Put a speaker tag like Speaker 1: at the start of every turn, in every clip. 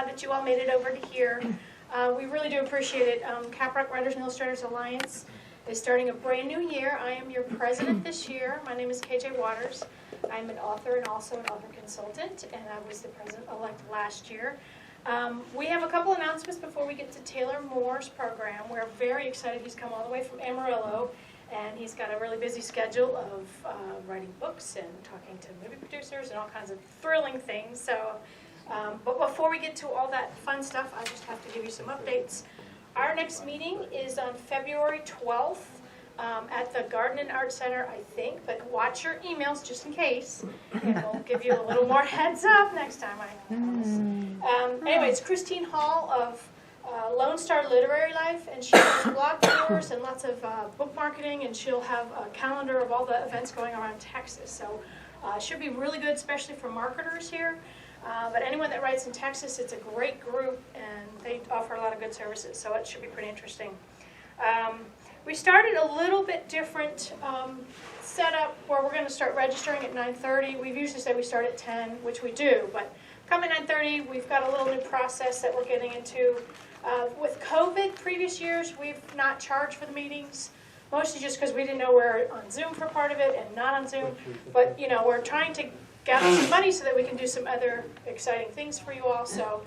Speaker 1: glad that you all made it over to here. We really do appreciate it. Caprock Writers Illustrators Alliance is starting a brand new year. I am your president this year. My name is KJ Waters. I'm an author and also an author consultant, and I was the president-elect last year. We have a couple announcements before we get to Taylor Moore's program. We're very excited. He's come all the way from Amarillo, and he's got a really busy schedule of writing books and talking to movie producers and all kinds of thrilling things. So, but before we get to all that fun stuff, I just have to give you some updates. Our next meeting is on February 12th at the Garden and Art Center, I think, but watch your emails just in case, and we'll give you a little more heads up next time, I promise. Anyway, it's Christine Hall of Lone Star Literary Life, and she does blog tours and lots of book marketing, and she'll have a calendar of all the events going around Texas. So it should be really good, especially for marketers here. But anyone that writes in Texas, it's a great group, and they offer a lot of good services, so it should be pretty interesting. We started a little bit different setup where we're going to start registering at 9:30. We usually say we start at 10, which we do, but come at 9:30, we've got a little new process that we're getting into. With COVID, previous years, we've not charged for the meetings, mostly just because we didn't know we're on Zoom for part of it and not on Zoom. But, you know, we're trying to gather some money so that we can do some other exciting things for you all. So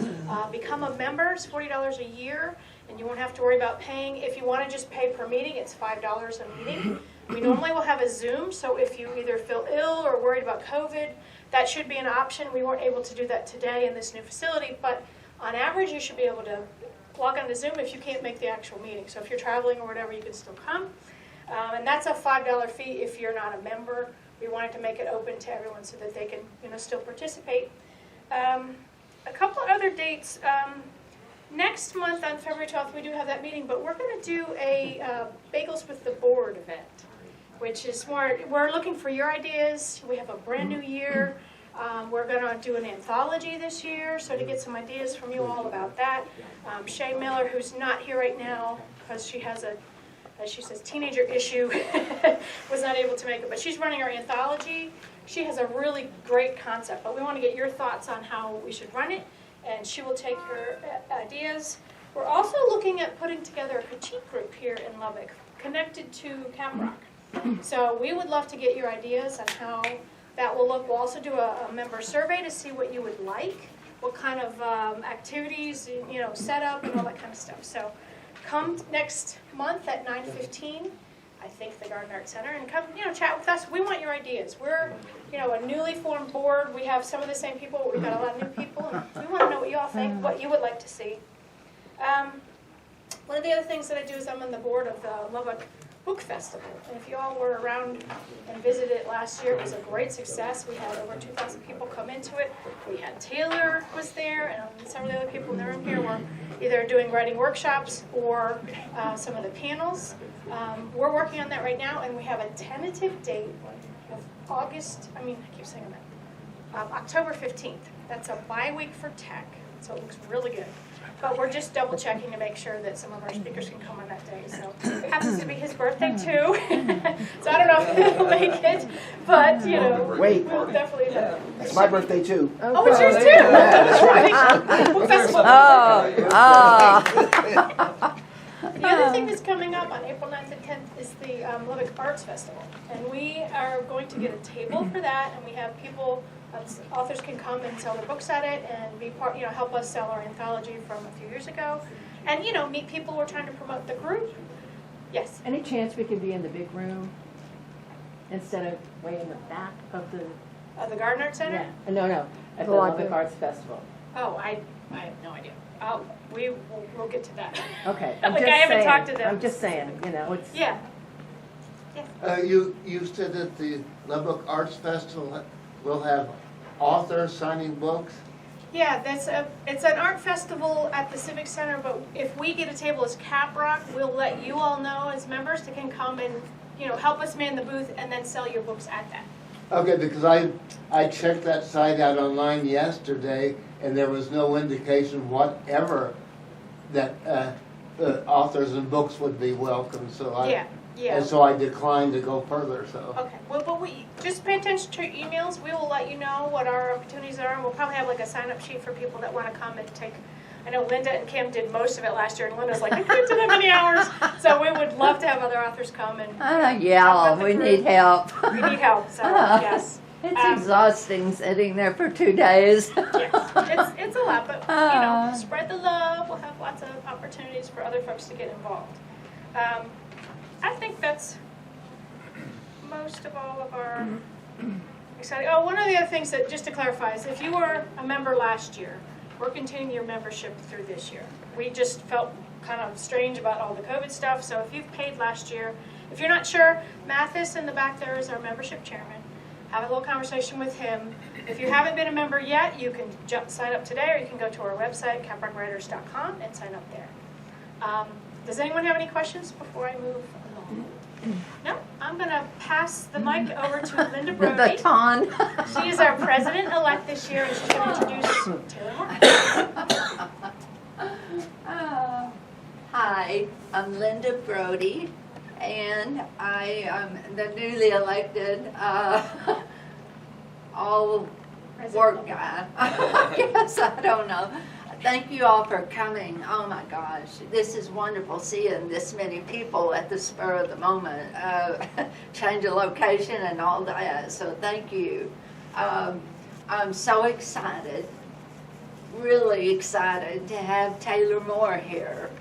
Speaker 1: become a member. It's $40 a year, and you won't have to worry about paying. If you want to just pay per meeting, it's $5 a meeting. We normally will have a Zoom, so if you either feel ill or worried about COVID, that should be an option. We weren't able to do that today in this new facility, but on average, you should be able to log on to Zoom if you can't make the actual meeting. So if you're traveling or whatever, you can still come. And that's a $5 fee if you're not a member. We wanted to make it open to everyone so that they can, you know, still participate. A couple of other dates. Next month on February 12th, we do have that meeting, but we're going to do a Bagels with the Board event, which is more, we're looking for your ideas. We have a brand new year. We're going to do an anthology this year, so to get some ideas from you all about that. Shay Miller, who's not here right now because she has a, as she says, teenager issue, was not able to make it, but she's running our anthology. She has a really great concept, but we want to get your thoughts on how we should run it, and she will take her ideas. We're also looking at putting together a critique group here in Lubbock, connected to Caprock. So we would love to get your ideas on how that will look. We'll also do a member survey to see what you would like, what kind of activities, you know, set up and all that kind of stuff. So come next month at 9:15, I think, the Garden Art Center, and come, you know, chat with us. We want your ideas. We're, you know, a newly formed board. We have some of the same people, but we've got a lot of new people, and we want to know what you all think, what you would like to see. One of the other things that I do is I'm on the board of the Lubbock Book Festival, and if you all were around and visited it last year, it was a great success. We had over 2,000 people come into it. We had Taylor was there, and some of the other people in the room here were either doing writing workshops or some of the panels. We're working on that right now, and we have a tentative date of October 15th. That's a bye-week for tech, so it looks really good. But we're just double checking to make sure that some of our speakers can come on that day. So it happens to be his birthday too. So I don't know if he'll make it, but you know, we'll definitely have.
Speaker 2: It's my birthday too.
Speaker 1: Oh, it's yours too.
Speaker 2: Yeah, that's right.
Speaker 1: Book festival. The other thing that's coming up on April 9th and 10th is the Lubbock Arts Festival, and we are going to get a table for that, and we have people. Authors can come and sell their books at it and be part, you know, help us sell our anthology from a few years ago, and you know, meet people. We're trying to promote the group. Yes.
Speaker 3: Any chance we could be in the big room instead of way in the back of the
Speaker 1: Garden Art Center?
Speaker 3: Yeah. No, at the Lubbock Arts Festival.
Speaker 1: Oh, I have no idea. We'll get to that.
Speaker 3: Okay.
Speaker 1: I haven't talked to them.
Speaker 3: I'm just saying, you know, it's
Speaker 1: yeah.
Speaker 4: You said that the Lubbock Arts Festival will have authors signing books?
Speaker 1: Yeah, it's an art festival at the Civic Center, but if we get a table as Caprock, we'll let you all know as members that can come and, you know, help us man the booth and then sell your books at that.
Speaker 4: Okay, because I checked that site out online yesterday, and there was no indication whatever that the authors and books would be welcome. So
Speaker 1: Yeah.
Speaker 4: And so I declined to go further. So.
Speaker 1: Okay. Well, but just pay attention to your emails. We will let you know what our opportunities are, and we'll probably have like a sign-up sheet for people that want to come and take. I know Linda and Kim did most of it last year, and Linda's like, I can't do that many hours. So we would love to have other authors come and
Speaker 3: Yeah,
Speaker 1: talk with
Speaker 3: we
Speaker 1: the
Speaker 3: need
Speaker 1: group.
Speaker 3: help.
Speaker 1: We need help. So yes,
Speaker 3: It's
Speaker 1: Um,
Speaker 3: exhausting sitting there for 2 days.
Speaker 1: yes, it's a lot, but you know, spread the love. We'll have lots of opportunities for other folks to get involved. I think that's most of all of our exciting. Oh, one of the other things that, just to clarify, is if you were a member last year, we're continuing your membership through this year. We just felt kind of strange about all the COVID stuff, so if you've paid last year, if you're not sure, Mathis in the back there is our membership chairman. Have a little conversation with him. If you haven't been a member yet, you can sign up today, or you can go to our website, caprockwriters.com, and sign up there. Does anyone have any questions before I move along? No? I'm going to pass the mic over to Linda
Speaker 3: The
Speaker 1: Brody.
Speaker 3: baton.
Speaker 1: She is our president-elect this year, and she's going to introduce Taylor Moore.
Speaker 5: Hi, I'm Linda Brody, and I am the newly elected all-work guy. Yes, I don't know. Thank you all for coming. Oh my gosh, this is wonderful seeing this many people at the spur of the moment. Change of location and all that, so thank you. I'm so excited, really excited to have Taylor Moore here.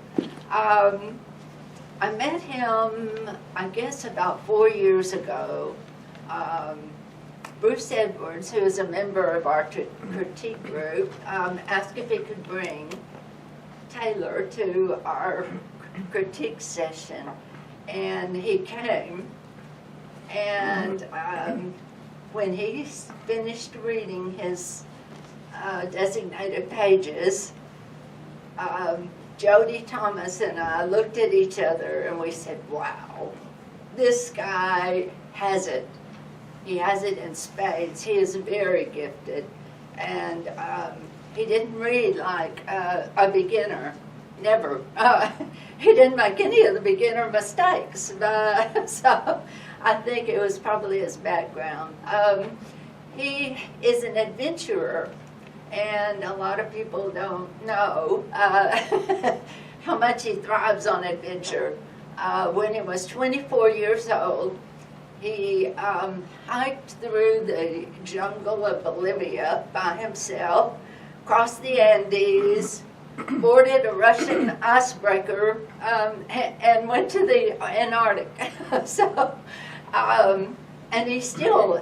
Speaker 5: I met him, I guess, about 4 years ago. Bruce Edwards, who is a member of our critique group, asked if he could bring Taylor to our critique session, and he came. And when he finished reading his designated pages, Jody Thomas and I looked at each other and we said, wow, this guy has it. He has it in spades. He is very gifted. And he didn't read like a beginner, never. He didn't make any of the beginner mistakes. So I think it was probably his background. He is an adventurer. And a lot of people don't know how much he thrives on adventure. When he was 24 years old, he hiked through the jungle of Bolivia by himself, crossed the Andes, boarded a Russian icebreaker, and went to the Antarctic. So, and he still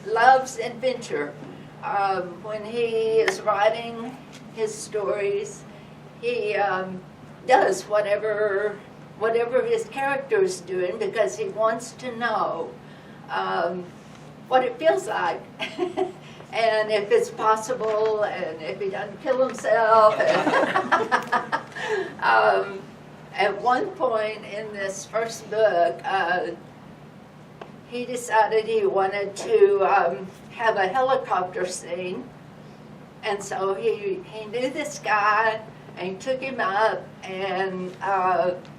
Speaker 5: loves adventure. When he is writing his stories, he does whatever his character is doing because he wants to know what it feels like and if it's possible and if he doesn't kill himself. At one point in this first book, he decided he wanted to have a helicopter scene, and so he knew this guy, and he took him up, and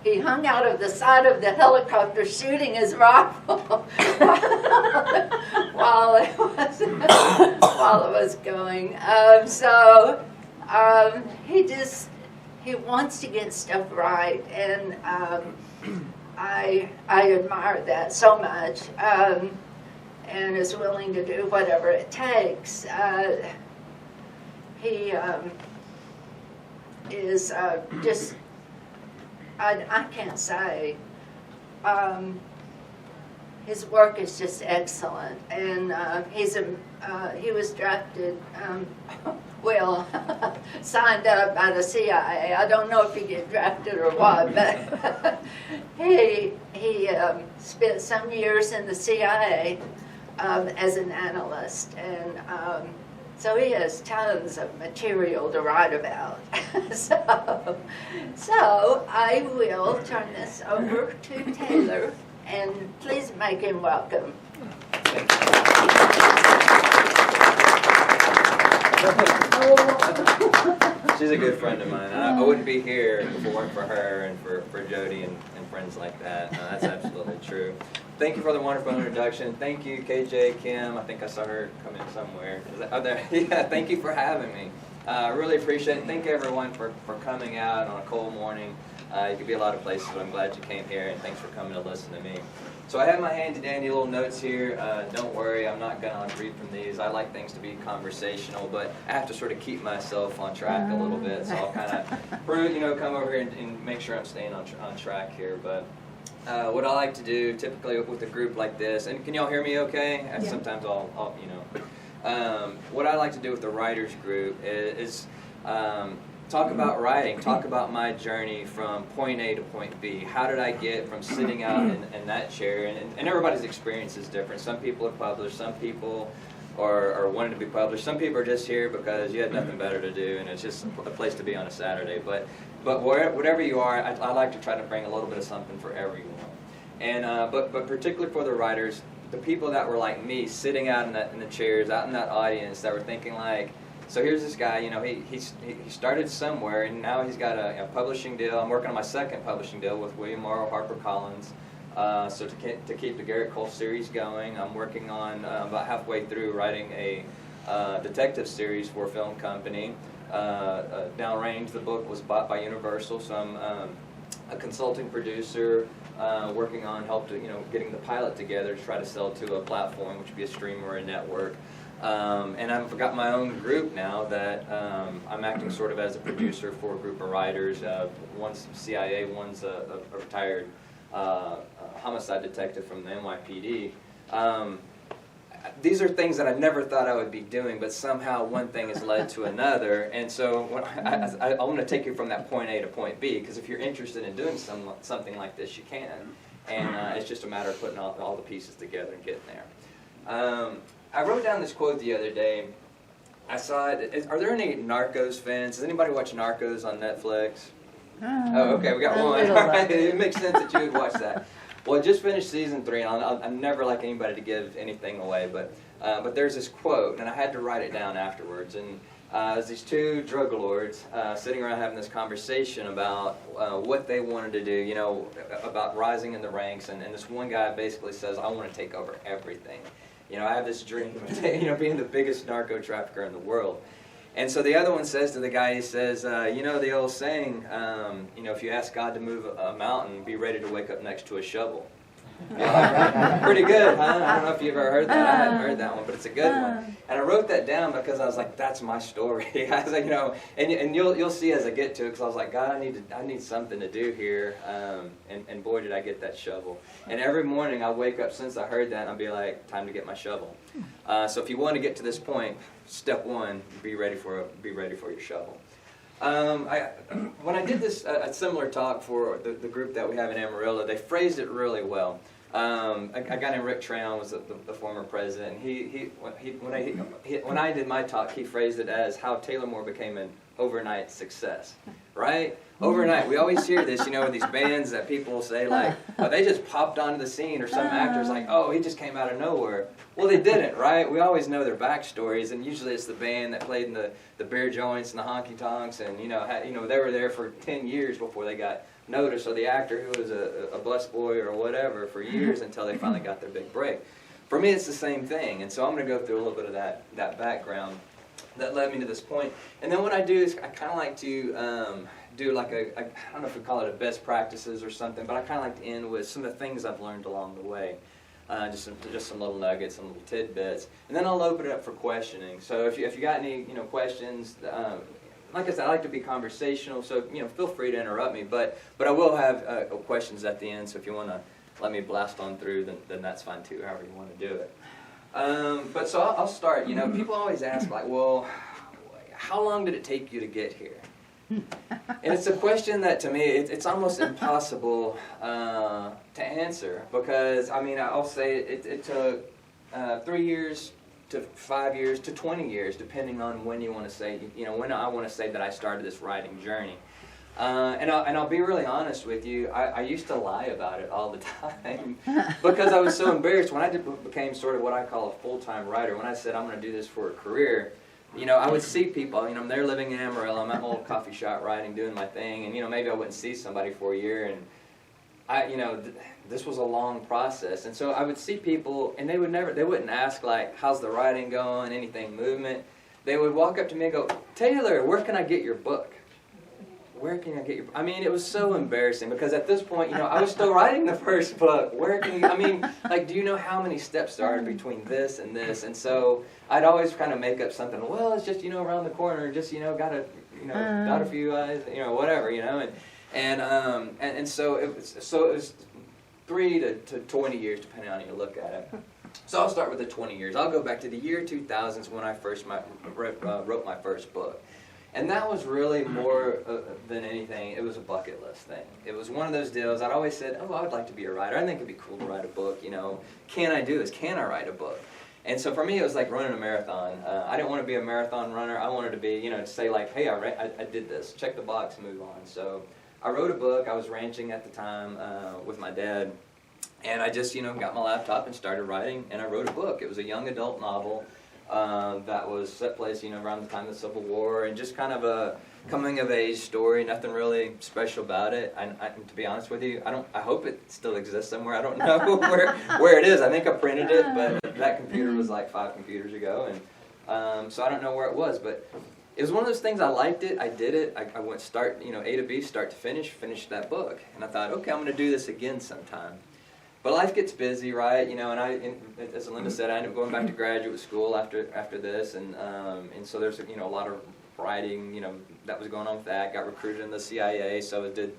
Speaker 5: he hung out of the side of the helicopter shooting his rifle while it was going. He wants to get stuff right, and I admire that so much, and is willing to do whatever it takes. He is just, I can't say, his work is just excellent, and he was drafted, signed up by the CIA. I don't know if he get drafted or what, but he spent some years in the CIA as an analyst, and so he has tons of material to write about. So I will turn this over to Taylor, and please make him welcome.
Speaker 6: She's a good friend of mine. I wouldn't be here if it weren't for her and for Jody and friends like that. That's absolutely true. Thank you for the wonderful introduction. Thank you, KJ, Kim. I think I saw her come in somewhere. Is that, oh, there. Yeah, thank you for having me. I really appreciate it. Thank everyone for coming out on a cold morning. You could be a lot of places, but I'm glad you came here, and thanks for coming to listen to me. So I have my handy-dandy little notes here. Don't worry, I'm not going to read from these. I like things to be conversational, but I have to sort of keep myself on track a little bit. So I'll kind of, come over here and make sure I'm staying on track here. But what I like to do, typically with a group like this, and can y'all hear me okay?
Speaker 3: Yeah.
Speaker 6: Sometimes I'll what I like to do with the writers group is talk about writing, talk about my journey from point A to point B. How did I get from sitting out in that chair? And everybody's experience is different. Some people are published, some people are wanting to be published. Some people are just here because you had nothing better to do and it's just a place to be on a Saturday. But whatever you are, I like to try to bring a little bit of something for everyone. And but particularly for the writers, the people that were like me, sitting out in the chairs, out in that audience, that were thinking like, so here's this guy, he started somewhere, and now he's got a publishing deal. I'm working on my second publishing deal with William Morrow HarperCollins. So to keep the Garrett Cole series going, I'm working on about halfway through writing a detective series for a film company. Downrange, the book was bought by Universal, so I'm a consulting producer, working on getting the pilot together to try to sell to a platform, which would be a stream or a network. And I've got my own group now that I'm acting sort of as a producer for a group of writers. One's CIA, one's a retired homicide detective from the NYPD. These are things that I never thought I would be doing, but somehow one thing has led to another. And so I want to take you from that point A to point B, because if you're interested in doing something like this, you can. And it's just a matter of putting all the pieces together and getting there. I wrote down this quote the other day. I saw it. Are there any Narcos fans? Does anybody watch Narcos on Netflix? Oh, okay, we got one. All right. It makes sense that you would watch that. Well, I just finished season 3, and I never like anybody to give anything away, but there's this quote, and I had to write it down afterwards. And there's these two drug lords sitting around having this conversation about what they wanted to do, about rising in the ranks. And this one guy basically says, "I want to take over everything. I have this dream of being the biggest narco trafficker in the world." And so the other one says to the guy, he says, the old saying, if you ask God to move a mountain, be ready to wake up next to a shovel. Pretty good, huh? I don't know if you've ever heard that. I hadn't heard that one, but it's a good one. And I wrote that down because I was like, that's my story. I was like, and you'll see as I get to it, because I was like, God, I need something to do here. And boy, did I get that shovel. And every morning I wake up since I heard that, and I'll be like, time to get my shovel. So if you want to get to this point, step 1, be ready for your shovel. When I did this a similar talk for the group that we have in Amarillo, they phrased it really well. A guy named Rick Trayon was the former president. When I did my talk, he phrased it as how Taylor Moore became an overnight success. Right? Overnight, we always hear this, with these bands that people say like, oh, they just popped onto the scene, or some actors like, oh, he just came out of nowhere. Well, they didn't, right? We always know their backstories, and usually it's the band that played in the beer joints and the honky tonks, and they were there for 10 years before they got noticed, or the actor who was a busboy or whatever for years until they finally got their big break. For me, it's the same thing, and so I'm going to go through a little bit of that background that led me to this point. And then what I do is I kind of like to do like I don't know if we call it a best practices or something, but I kind of like to end with some of the things I've learned along the way. Just some little nuggets, some little tidbits, and then I'll open it up for questioning. So if you got any questions, like I said, I like to be conversational, so feel free to interrupt me. But I will have questions at the end. So if you want to let me blast on through, then that's fine too. However you want to do it. But so I'll start. People always ask like, well, how long did it take you to get here? And it's a question that to me it's almost impossible to answer, because I'll say it took 3 years to 5 years to 20 years, depending on when you want to say, when I want to say that I started this writing journey. And I'll be really honest with you, I used to lie about it all the time because I was so embarrassed. When I became sort of what I call a full-time writer, when I said I'm going to do this for a career, I would see people, they're living in Amarillo, I'm at my old coffee shop writing, doing my thing, and, maybe I wouldn't see somebody for a year, and this was a long process, and so I would see people, and they wouldn't ask, like, how's the writing going, anything, movement. They would walk up to me and go, Taylor, where can I get your book? Where can I get your book? I mean, it was so embarrassing, because at this point, I was still writing the first book. Where can you, do you know how many steps there are between this and this? And so I'd always kind of make up something, well, it's just, around the corner, just, got a few eyes, whatever, and so it was 3 to 20 years, depending on how you look at it. So I'll start with the 20 years. I'll go back to the year 2000 when I first wrote my first book. And that was really more than anything, it was a bucket list thing. It was one of those deals, I'd always said, I would like to be a writer. I think it'd be cool to write a book, Can I do this? Can I write a book? And so for me, it was like running a marathon. I didn't want to be a marathon runner. I wanted to be, to say like, hey, I did this. Check the box, move on. So I wrote a book. I was ranching at the time with my dad. And I just, got my laptop and started writing, and I wrote a book. It was a young adult novel that was set place, around the time of the Civil War, and just kind of a coming-of-age story. Nothing really special about it. To be honest with you, I hope it still exists somewhere. I don't know where it is. I think I printed it, but that computer was like 5 computers ago, and so I don't know where it was. But it was one of those things. I liked it. I did it. I went A to B, start to finish, finished that book, and I thought, okay, I'm going to do this again sometime. But life gets busy, right? And as Linda said, I ended up going back to graduate school after this, and so there's a lot of writing, that was going on with that. Got recruited in the CIA, so I did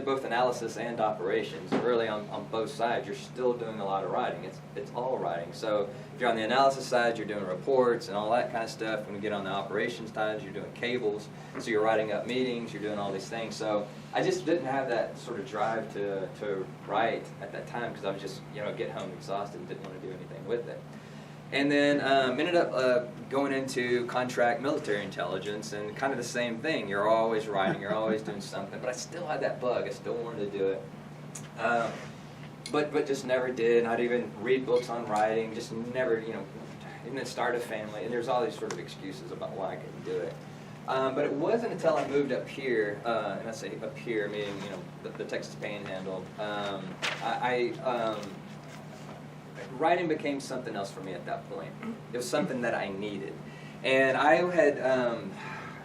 Speaker 6: both analysis and operations. Really, on both sides, you're still doing a lot of writing. It's all writing. So if you're on the analysis side, you're doing reports and all that kind of stuff. When you get on the operations side, you're doing cables. So you're writing up meetings. You're doing all these things. So I just didn't have that sort of drive to write at that time, because I was just get home exhausted and didn't want to do anything with it. And then ended up going into contract military intelligence, and kind of the same thing. You're always writing, you're always doing something, but I still had that bug. I still wanted to do it, but just never did. And I'd even read books on writing, just never, even start a family. And there's all these sort of excuses about why I couldn't do it. But it wasn't until I moved up here, and I say up here, meaning the Texas Panhandle. Writing became something else for me at that point. It was something that I needed. And I had,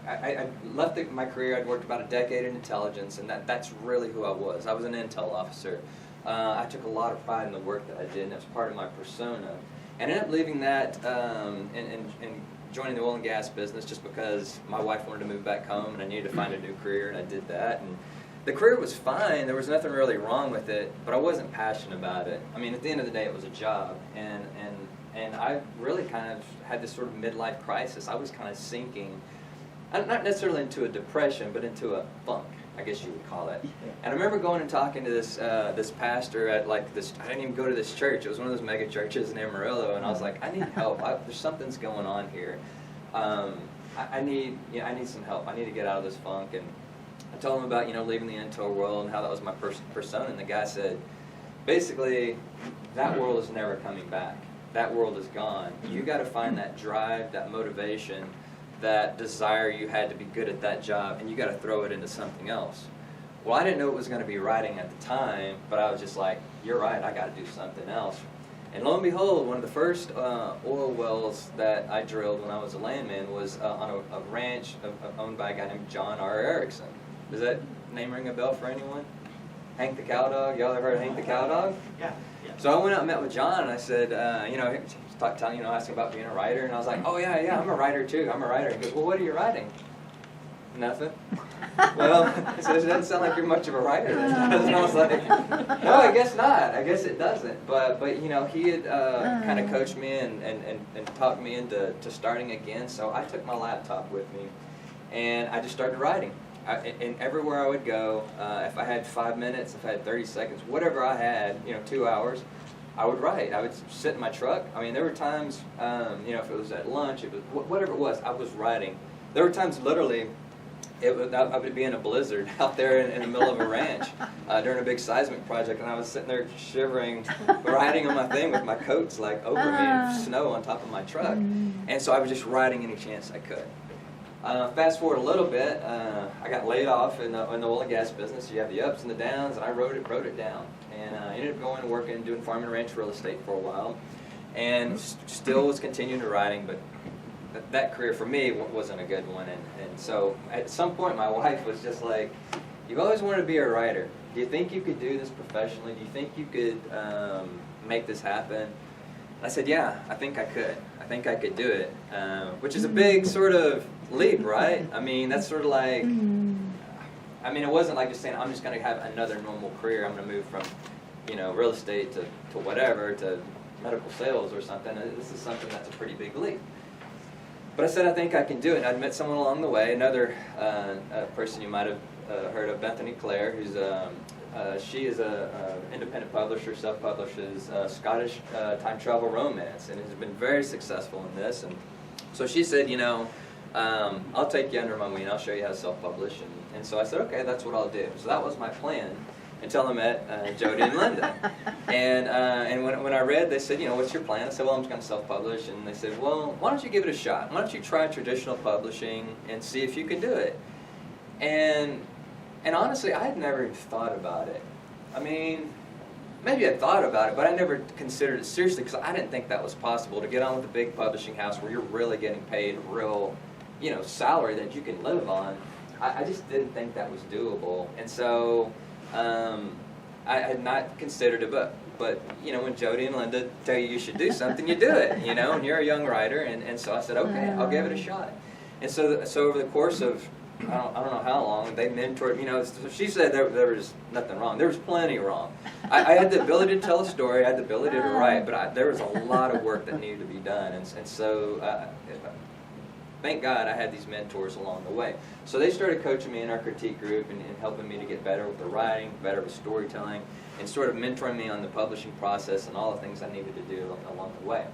Speaker 6: I left my career. I'd worked about a decade in intelligence, and that's really who I was. I was an intel officer. I took a lot of pride in the work that I did, and that was part of my persona. And I ended up leaving that and joining the oil and gas business just because my wife wanted to move back home, and I needed to find a new career, and I did that. And the career was fine. There was nothing really wrong with it, but I wasn't passionate about it. I mean, at the end of the day, it was a job, and I really kind of had this sort of midlife crisis. I was kind of sinking, not necessarily into a depression, but into a funk, I guess you would call it. And I remember going and talking to this pastor at this. I didn't even go to this church. It was one of those mega churches in Amarillo, and I was like, I need help. There's something's going on here. I need some help. I need to get out of this funk. And I told him about, leaving the intel world and how that was my persona, and the guy said, basically, that world is never coming back. That world is gone. You got to find that drive, that motivation, that desire you had to be good at that job, and you got to throw it into something else. Well, I didn't know it was going to be writing at the time, but I was just like, you're right, I got to do something else. And lo and behold, one of the first oil wells that I drilled when I was a landman was on a ranch owned by a guy named John R. Erickson. Does that name ring a bell for anyone? Hank the Cow Dog? Y'all ever heard of Hank the Cow Dog?
Speaker 2: Yeah.
Speaker 6: So I went out and met with John, and I said, asking about being a writer, and I was like, oh yeah, I'm a writer too. I'm a writer. He goes, well, what are you writing? Nothing. Well, he says, it doesn't sound like you're much of a writer then. And I was like, no, I guess not. I guess it doesn't. But he had kind of coached me and talked me into starting again. So I took my laptop with me, and I just started writing. And everywhere I would go, if I had 5 minutes, if I had 30 seconds, whatever I had, 2 hours, I would write. I would sit in my truck. I mean, there were times, if it was at lunch, it was whatever it was, I was writing. There were times, literally, I would be in a blizzard out there in the middle of a ranch during a big seismic project, and I was sitting there shivering, riding on my thing with my coats like over me, and snow on top of my truck, and so I was just riding any chance I could. Fast forward a little bit, I got laid off in the oil and gas business. You have the ups and the downs, and I wrote it down, and I ended up going and working, doing farm and ranch real estate for a while, and still was continuing to writing, but that career for me wasn't a good one, and so at some point my wife was just like, "You've always wanted to be a writer. Do you think you could do this professionally? Do you think you could make this happen?" I said, "Yeah, I think I could. I think I could do it," which is a big sort of leap, right? I mean, that's sort of like, I mean, it wasn't like just saying, I'm just going to have another normal career. I'm going to move from, real estate to whatever, to medical sales or something. This is something that's a pretty big leap. But I said, I think I can do it. And I'd met someone along the way, another person you might have heard of, Bethany Clare, who's she is an independent publisher, self-publishes Scottish time travel romance, and has been very successful in this. And so she said, I'll take you under my wing. I'll show you how to self-publish. And so I said, okay, that's what I'll do. So that was my plan until I met Jody and Linda. And when I read, they said, what's your plan? I said, well, I'm just going to self-publish. And they said, well, why don't you give it a shot? Why don't you try traditional publishing and see if you can do it? And honestly, I had never even thought about it. I mean, maybe I thought about it, but I never considered it seriously because I didn't think that was possible to get on with a big publishing house where you're really getting paid a real, salary that you can live on. I just didn't think that was doable. And so I had not considered it, but when Jody and Linda tell you should do something, you do it, and you're a young writer. And so I said, okay, I'll give it a shot. And so over the course of, I don't know how long, they mentored, so she said there was nothing wrong. There was plenty wrong. I had the ability to tell a story, I had the ability to write, but there was a lot of work that needed to be done. And so thank God I had these mentors along the way. So they started coaching me in our critique group and helping me to get better with the writing, better with storytelling, and sort of mentoring me on the publishing process and all the things I needed to do along the way.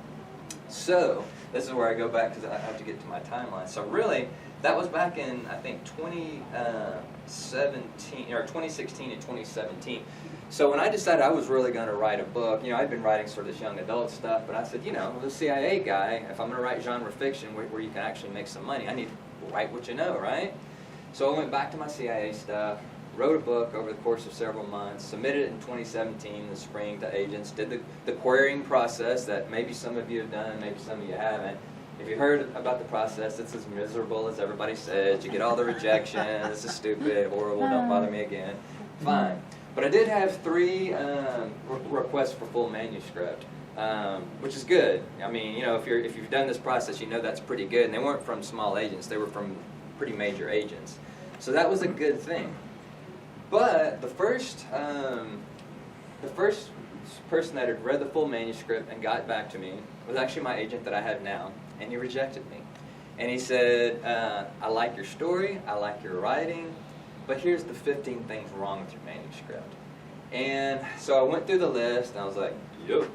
Speaker 6: So this is where I go back because I have to get to my timeline. So really, that was back in, I think, 2016 and 2017. So when I decided I was really going to write a book, I'd been writing sort of this young adult stuff, but I said, the CIA guy, if I'm going to write genre fiction where you can actually make some money, I need to write what you know, right? So I went back to my CIA stuff, wrote a book over the course of several months, submitted it in 2017 in the spring to agents, did the querying process that maybe some of you have done, maybe some of you haven't. If you heard about the process, it's as miserable as everybody says. You get all the rejection, this is stupid, horrible, don't bother me again. Fine. But I did have 3 requests for full manuscript, which is good. I mean, if you've done this process, that's pretty good. And they weren't from small agents; they were from pretty major agents. So that was a good thing. But the first person that had read the full manuscript and got back to me was actually my agent that I have now, and he rejected me. And he said, "I like your story, I like your writing, but here's the 15 things wrong with your manuscript." And so I went through the list, and I was like, yup.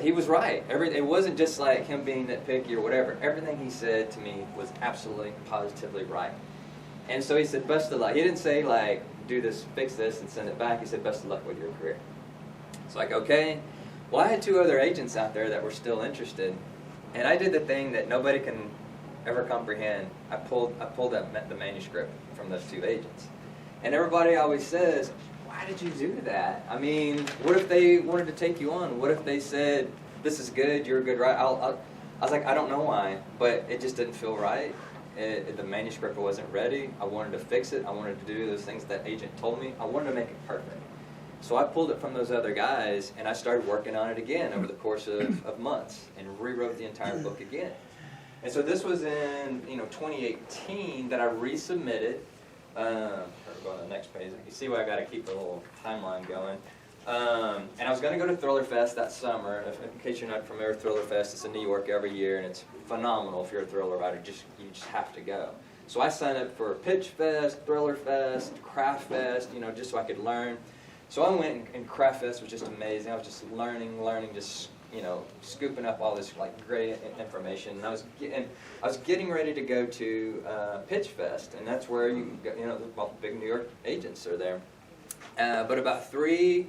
Speaker 6: He was right. It wasn't just like him being nitpicky or whatever. Everything he said to me was absolutely, positively right. And so he said, best of luck. He didn't say, like, do this, fix this, and send it back. He said, best of luck with your career. It's like, okay. Well, I had 2 other agents out there that were still interested, and I did the thing that nobody can ever comprehend. I pulled the manuscript from those 2 agents. And everybody always says, why did you do that? I mean, what if they wanted to take you on? What if they said, this is good, you're a good writer? I was like, I don't know why, but it just didn't feel right. The manuscript wasn't ready. I wanted to fix it. I wanted to do those things that agent told me. I wanted to make it perfect. So I pulled it from those other guys, and I started working on it again over the course of months and rewrote the entire book again. And so this was in 2018 that I resubmitted. Go on the next page. You see why I got to keep a little timeline going. And I was going to go to Thriller Fest that summer. In case you're not familiar with Thriller Fest, it's in New York every year, and it's phenomenal if you're a thriller writer. You just have to go. So I signed up for Pitch Fest, Thriller Fest, Craft Fest, just so I could learn. So I went, and Craft Fest was just amazing. I was just learning, just scooping up all this like great information, and I was getting ready to go to Pitch Fest, and that's where you know the big New York agents are there. But about 3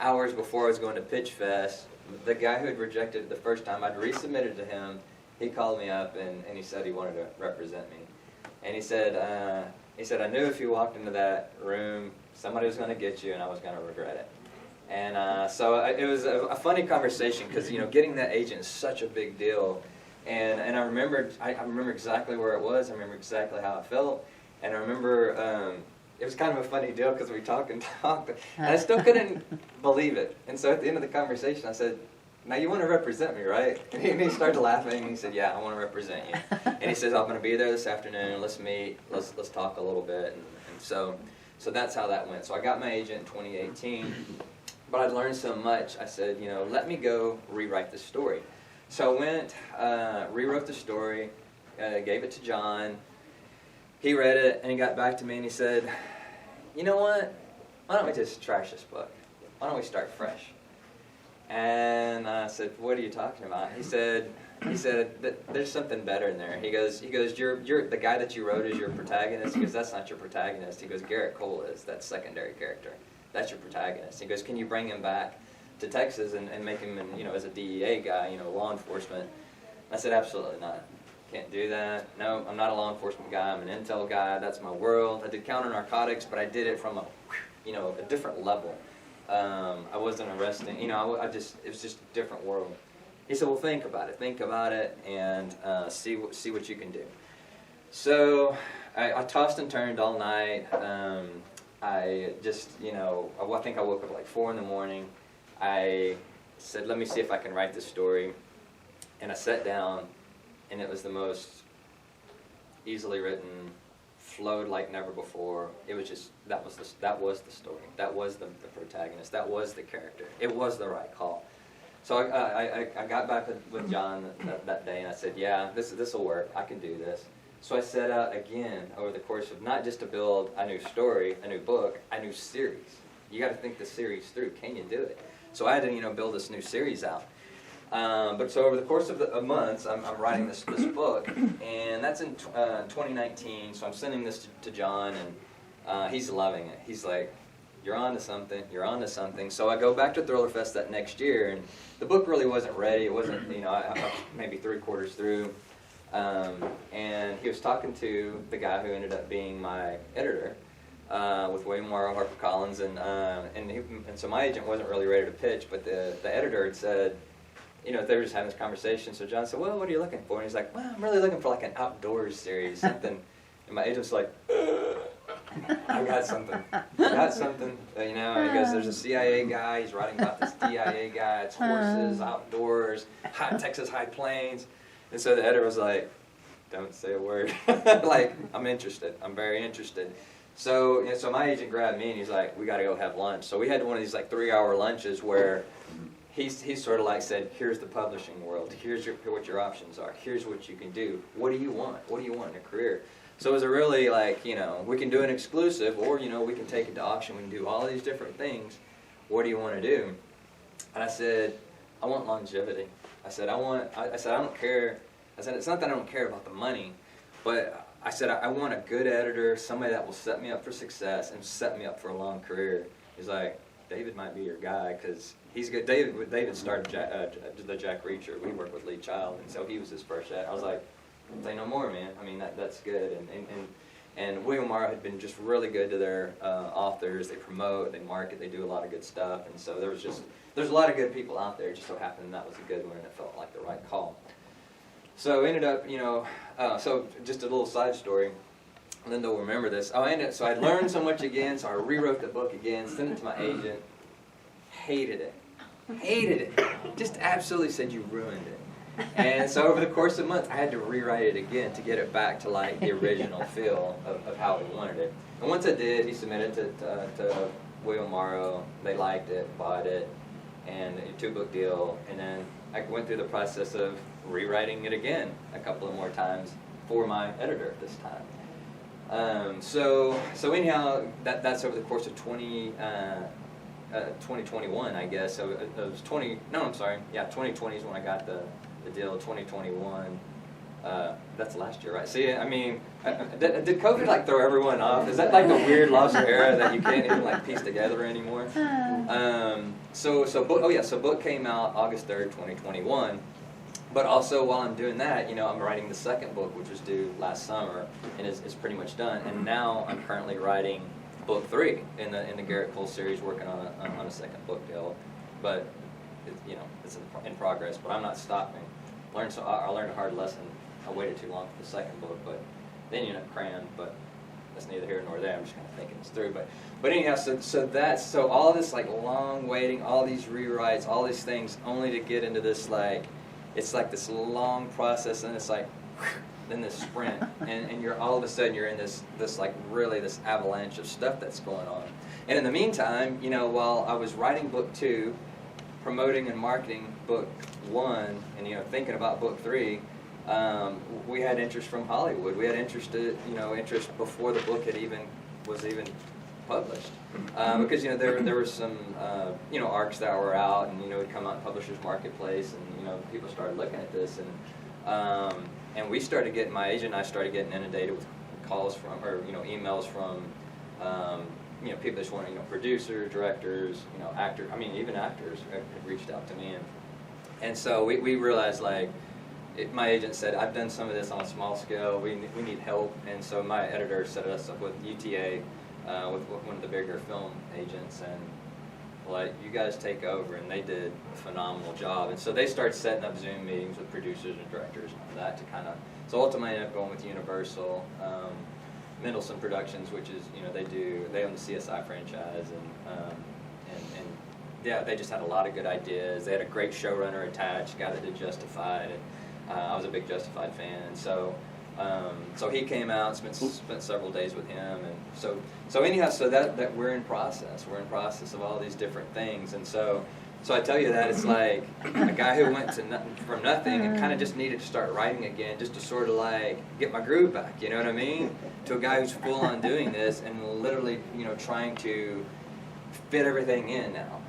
Speaker 6: hours before I was going to Pitch Fest, the guy who had rejected it the first time, I'd resubmitted to him. He called me up and he said he wanted to represent me, and he said I knew if you walked into that room, somebody was going to get you, and I was going to regret it. And so it was a funny conversation because getting that agent is such a big deal, and I remember exactly where it was. I remember exactly how I felt, and I remember it was kind of a funny deal because we talked and talked, and I still couldn't believe it. And so at the end of the conversation, I said, "Now you want to represent me, right?" And he started laughing, and he said, "Yeah, I want to represent you." And he says, "I'm going to be there this afternoon. Let's meet. Let's talk a little bit." And so that's how that went. So I got my agent in 2018. But I'd learned so much, I said, let me go rewrite the story. So I went, rewrote the story, gave it to John. He read it, and he got back to me, and he said, "You know what? Why don't we just trash this book? Why don't we start fresh?" And I said, "What are you talking about?" He said that there's something better in there. He goes, you're the guy that you wrote is your protagonist. He goes, "That's not your protagonist." He goes, "Garrett Cole is. That's secondary character. That's your protagonist." He goes, "Can you bring him back to Texas and make him, as a DEA guy, law enforcement?" I said, "Absolutely not. Can't do that. No, I'm not a law enforcement guy. I'm an intel guy. That's my world. I did counter narcotics, but I did it from a different level. I wasn't arresting. It was just a different world." He said, "Well, think about it, and see what you can do." So I tossed and turned all night. I just, I think I woke up like 4 in the morning. I said, "Let me see if I can write this story." And I sat down, and it was the most easily written, flowed like never before. It was just, that was the story. That was the protagonist. That was the character. It was the right call. So I got back with John that day, and I said, "Yeah, this will work. I can do this." So I set out again over the course of not just to build a new story, a new book, a new series. You got to think the series through. Can you do it? So I had to, build this new series out. But so over the course of months, I'm writing this book, and that's in 2019. So I'm sending this to John, and he's loving it. He's like, "You're on to something. You're on to something." So I go back to Thriller Fest that next year, and the book really wasn't ready. It wasn't, I maybe 3/4 through. And he was talking to the guy who ended up being my editor with William Morrow, HarperCollins, and so my agent wasn't really ready to pitch, but the editor had said, they were just having this conversation. So John said, "Well, what are you looking for?" And he's like, "Well, I'm really looking for like an outdoors series, something." And my agent's like, "I got something. And he goes, "There's a CIA guy. He's writing about this DIA guy. It's horses, outdoors, Texas high plains." And so the editor was like, "Don't say a word." Like, "I'm interested. I'm very interested." So my agent grabbed me and he's like, "We got to go have lunch." So we had one of these like 3-hour lunches where he sort of like said, "Here's the publishing world. Here's what your options are. Here's what you can do. What do you want? What do you want in a career?" So it was a really like, we can do an exclusive, or we can take it to auction. We can do all these different things. What do you want to do? And I said, "I want longevity." I said, I don't care. I said, "It's not that I don't care about the money, but I said, I want a good editor, somebody that will set me up for success and set me up for a long career." He's like, "David might be your guy because he's good." David started the Jack Reacher. We worked with Lee Child, and so he was his first editor. I was like, "Say no more, man. I mean, that's good." And William Morrow had been just really good to their authors. They promote, they market, they do a lot of good stuff. And so there's a lot of good people out there. It just so happened that was a good one, and it felt like the right call. So ended up, so just a little side story. Linda will remember this. So I learned so much again, so I rewrote the book again, sent it to my agent. Hated it. Just absolutely said, "You ruined it." And so over the course of months, I had to rewrite it again to get it back to like the original feel of how we wanted it. And once I did, he submitted it to William Morrow. They liked it, bought it, and a 2-book deal. And then I went through the process of rewriting it again a couple of more times for my editor this time. So anyhow, that's over the course of 2021, I guess. So it was 2020 is when I got the deal. 2021. That's last year, right? See, I mean, did COVID like throw everyone off? Is that like the weird lost era that you can't even like piece together anymore? So book came out August 3rd, 2021. But also while I'm doing that, you know, I'm writing the second book, which was due last summer, and is pretty much done. And now I'm currently writing book 3 in the Garrett Cole series, working on a second book deal. But it's in progress. But I'm not stopping. I learned a hard lesson. I waited too long for the second book, but then you end up crammed. But that's neither here nor there. I'm just kind of thinking this through. But anyhow, so all this like long waiting, all these rewrites, all these things, only to get into this like. It's like this long process, and it's like, then this sprint, and you're all of a sudden you're in this like really this avalanche of stuff that's going on. And in the meantime, you know, while I was writing book 2, promoting and marketing book 1, and thinking about book 3, we had interest from Hollywood. We had interest before the book was even published, because there were some arcs that were out, and it'd come out in Publishers Marketplace, and people started looking at this, and we started getting, my agent and I started getting inundated with calls from, or emails from people that just want producers, directors, actors. I mean, even actors had reached out to me, and so we realized my agent said, I've done some of this on a small scale. We need help, and so my editor set us up with UTA. With one of the bigger film agents, and you guys take over, and they did a phenomenal job. And so they started setting up Zoom meetings with producers and directors and all that to kind of, so ultimately I ended up going with Universal, Mendelsohn Productions, which is, they own the CSI franchise, and yeah, they just had a lot of good ideas. They had a great showrunner attached, guy that did Justified, and I was a big Justified fan, and so he came out, spent several days with him, and so anyhow, so that we're in process of all these different things, and so I tell you that it's like a guy who went from nothing and kind of just needed to start writing again, just to sort of like get my groove back, you know what I mean? To a guy who's full on doing this and literally trying to fit everything in now.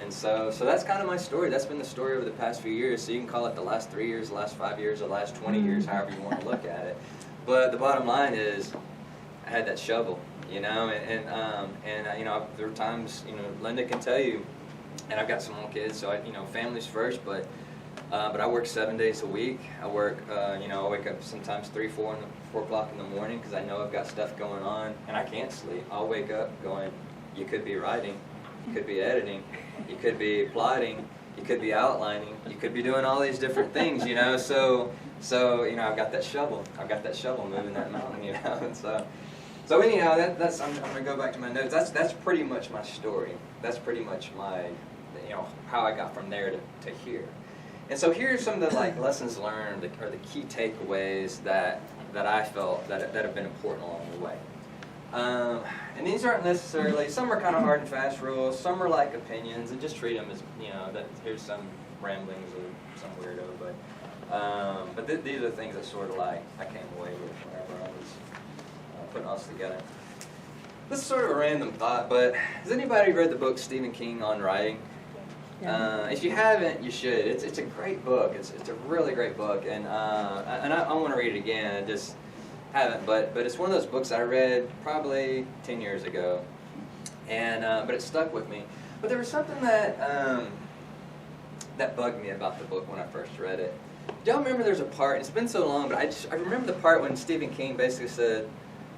Speaker 6: And so that's kind of my story. That's been the story over the past few years. So you can call it the last 3 years, the last 5 years, the last 20 years, however you want to look at it. But the bottom line is, I had that shovel, and there were times, Linda can tell you, and I've got small kids, so family's first. But I work 7 days a week. I work, I wake up sometimes 4 o'clock in the morning because I know I've got stuff going on, and I can't sleep. I'll wake up going, you could be writing. You could be editing, you could be plotting, you could be outlining, you could be doing all these different things, so I've got that shovel moving that mountain, and so anyhow, that's I'm gonna go back to my notes. That's pretty much my story. That's pretty much my, how I got from there to here. And so here are some of the lessons learned, or the key takeaways that I felt that have been important along the way. And these aren't necessarily, some are kind of hard and fast rules, some are like opinions, and just treat them as, that here's some ramblings of some weirdo, but these are things that sort of I came away with whenever I was putting all this together. This is sort of a random thought, but has anybody read the book Stephen King on writing? If you haven't, you should. It's a great book. It's a really great book, and I want to read it again. I just haven't, but it's one of those books I read probably 10 years ago, and but it stuck with me. But there was something that bugged me about the book when I first read it. Do y'all remember there's a part, it's been so long, but I remember the part when Stephen King basically said,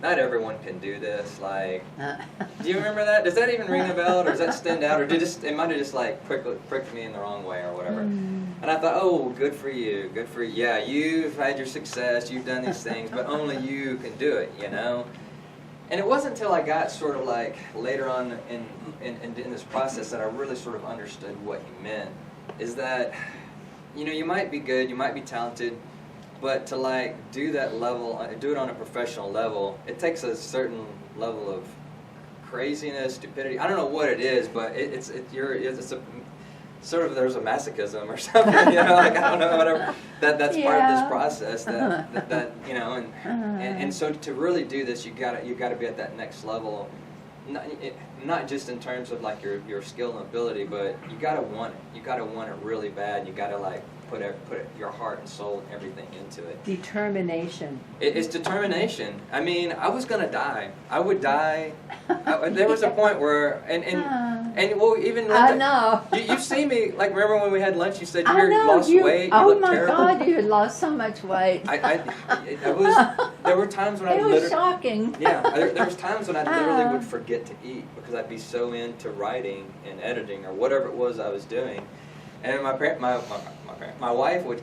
Speaker 6: not everyone can do this, do you remember that? Does that even ring a bell, or does that stand out, or it might have just pricked me in the wrong way or whatever. And I thought, oh, good for you. Yeah, you've had your success, you've done these things, but only you can do it, And it wasn't until I got sort of later on in this process that I really sort of understood what he meant, is that, you might be good, you might be talented, but to do that level, do it on a professional level, it takes a certain level of craziness, stupidity. I don't know what it is, but it's a sort of, there's a masochism or something, I don't know, whatever. That's part of this process. And so to really do this, you got to be at that next level, not just in terms of like your skill and ability, but you gotta want it. You gotta want it really bad. You gotta like put your heart and soul and everything into it.
Speaker 3: Determination.
Speaker 6: It's determination. I mean, I was gonna die. I would die. There was a point where, and well, even
Speaker 5: I know.
Speaker 6: You see me, like, remember when we had lunch? You said you
Speaker 5: I know,
Speaker 6: lost weight. You
Speaker 5: oh
Speaker 6: looked
Speaker 5: my
Speaker 6: terrible.
Speaker 5: God, you had lost so much weight.
Speaker 6: There were times when I
Speaker 5: It was
Speaker 6: literally,
Speaker 5: shocking.
Speaker 6: yeah, there was times when I literally would forget to eat because I'd be so into writing and editing or whatever it was I was doing. And my wife would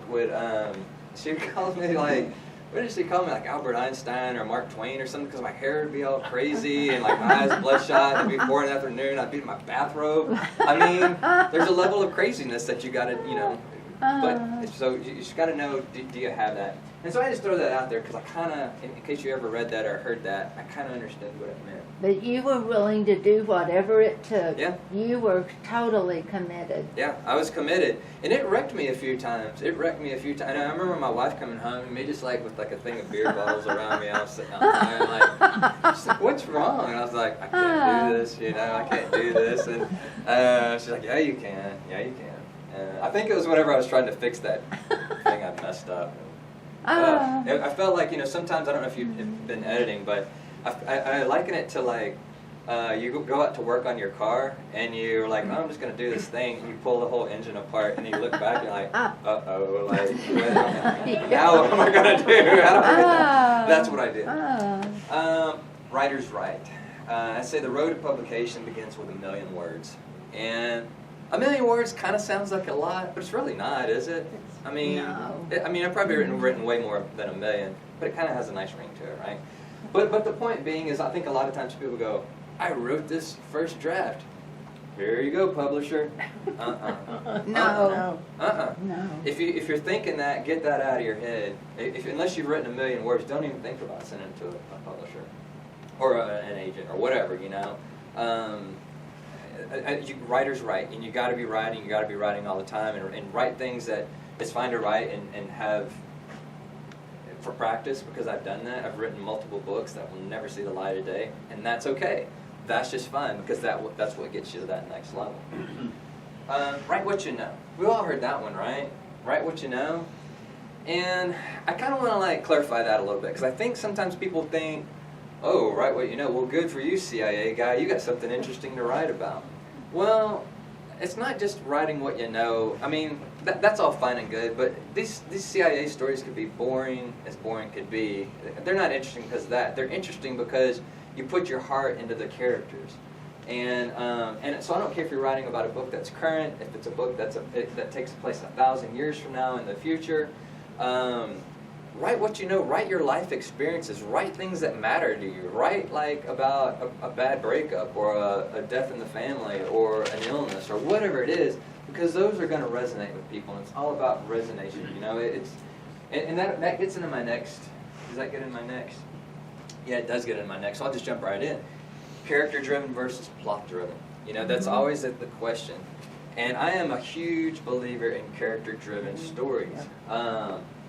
Speaker 6: she would call me like, what did she call me, like Albert Einstein or Mark Twain or something, because my hair would be all crazy and like my eyes bloodshot, and it'd be 4 in the afternoon, I'd be in my bathrobe. I mean, there's a level of craziness that you gotta, but so you just gotta know, do you have that? And so I just throw that out there because I kind of, in case you ever read that or heard that, I kind of understood what it meant.
Speaker 5: But you were willing to do whatever it took.
Speaker 6: Yeah.
Speaker 5: You were totally committed.
Speaker 6: Yeah, I was committed, and it wrecked me a few times. And I remember my wife coming home and me just like with like a thing of beer bottles around me. I was sitting out there like, she's like, "What's wrong?" And I was like, "I can't do this, I can't do this." And she's like, "Yeah, you can. Yeah, you can." I think it was whenever I was trying to fix that thing I messed up. I felt like, sometimes, I don't know if you've been editing, but I liken it to like, you go out to work on your car, and you're like, "Oh, I'm just going to do this thing," and you pull the whole engine apart, and you look back, and you're like, uh-oh, like, now what am I going to do? That's what I did. Writers write. I say the road to publication begins with 1,000,000 words. And 1,000,000 words kind of sounds like a lot, but it's really not, is it? I mean,
Speaker 5: No.
Speaker 6: I've probably written way more than 1,000,000, but it kind of has a nice ring to it, right? But the point being is, I think a lot of times people go, "I wrote this first draft." Here you go, publisher.
Speaker 5: No.
Speaker 3: No.
Speaker 6: If you're thinking that, get that out of your head. Unless you've written 1,000,000 words, don't even think about sending it to a publisher or an agent or whatever. Writers write, and you got to be writing. You got to be writing all the time, and write things that it's fine to write and have for practice, because I've done that. I've written multiple books that will never see the light of day, and that's okay. That's just fine, because that's what gets you to that next level. Write what you know. We all heard that one, right? Write what you know. And I kind of want to like clarify that a little bit, because I think sometimes people think, "Oh, write what you know." Well, good for you, CIA guy. You got something interesting to write about. Well, it's not just writing what you know. I mean, that's all fine and good, but these CIA stories could be boring as boring could be. They're not interesting because of that. They're interesting because you put your heart into the characters. And so I don't care if you're writing about a book that's current, if it's a book that takes place 1,000 years from now in the future. Write what you know. Write your life experiences. Write things that matter to you. Write like about a bad breakup or a death in the family or an illness or whatever it is, because those are going to resonate with people. And it's all about resonation. And that gets into my next. Does that get in my next? Yeah, it does get in my next. So I'll just jump right in. Character-driven versus plot-driven. That's always the question. And I am a huge believer in character-driven stories.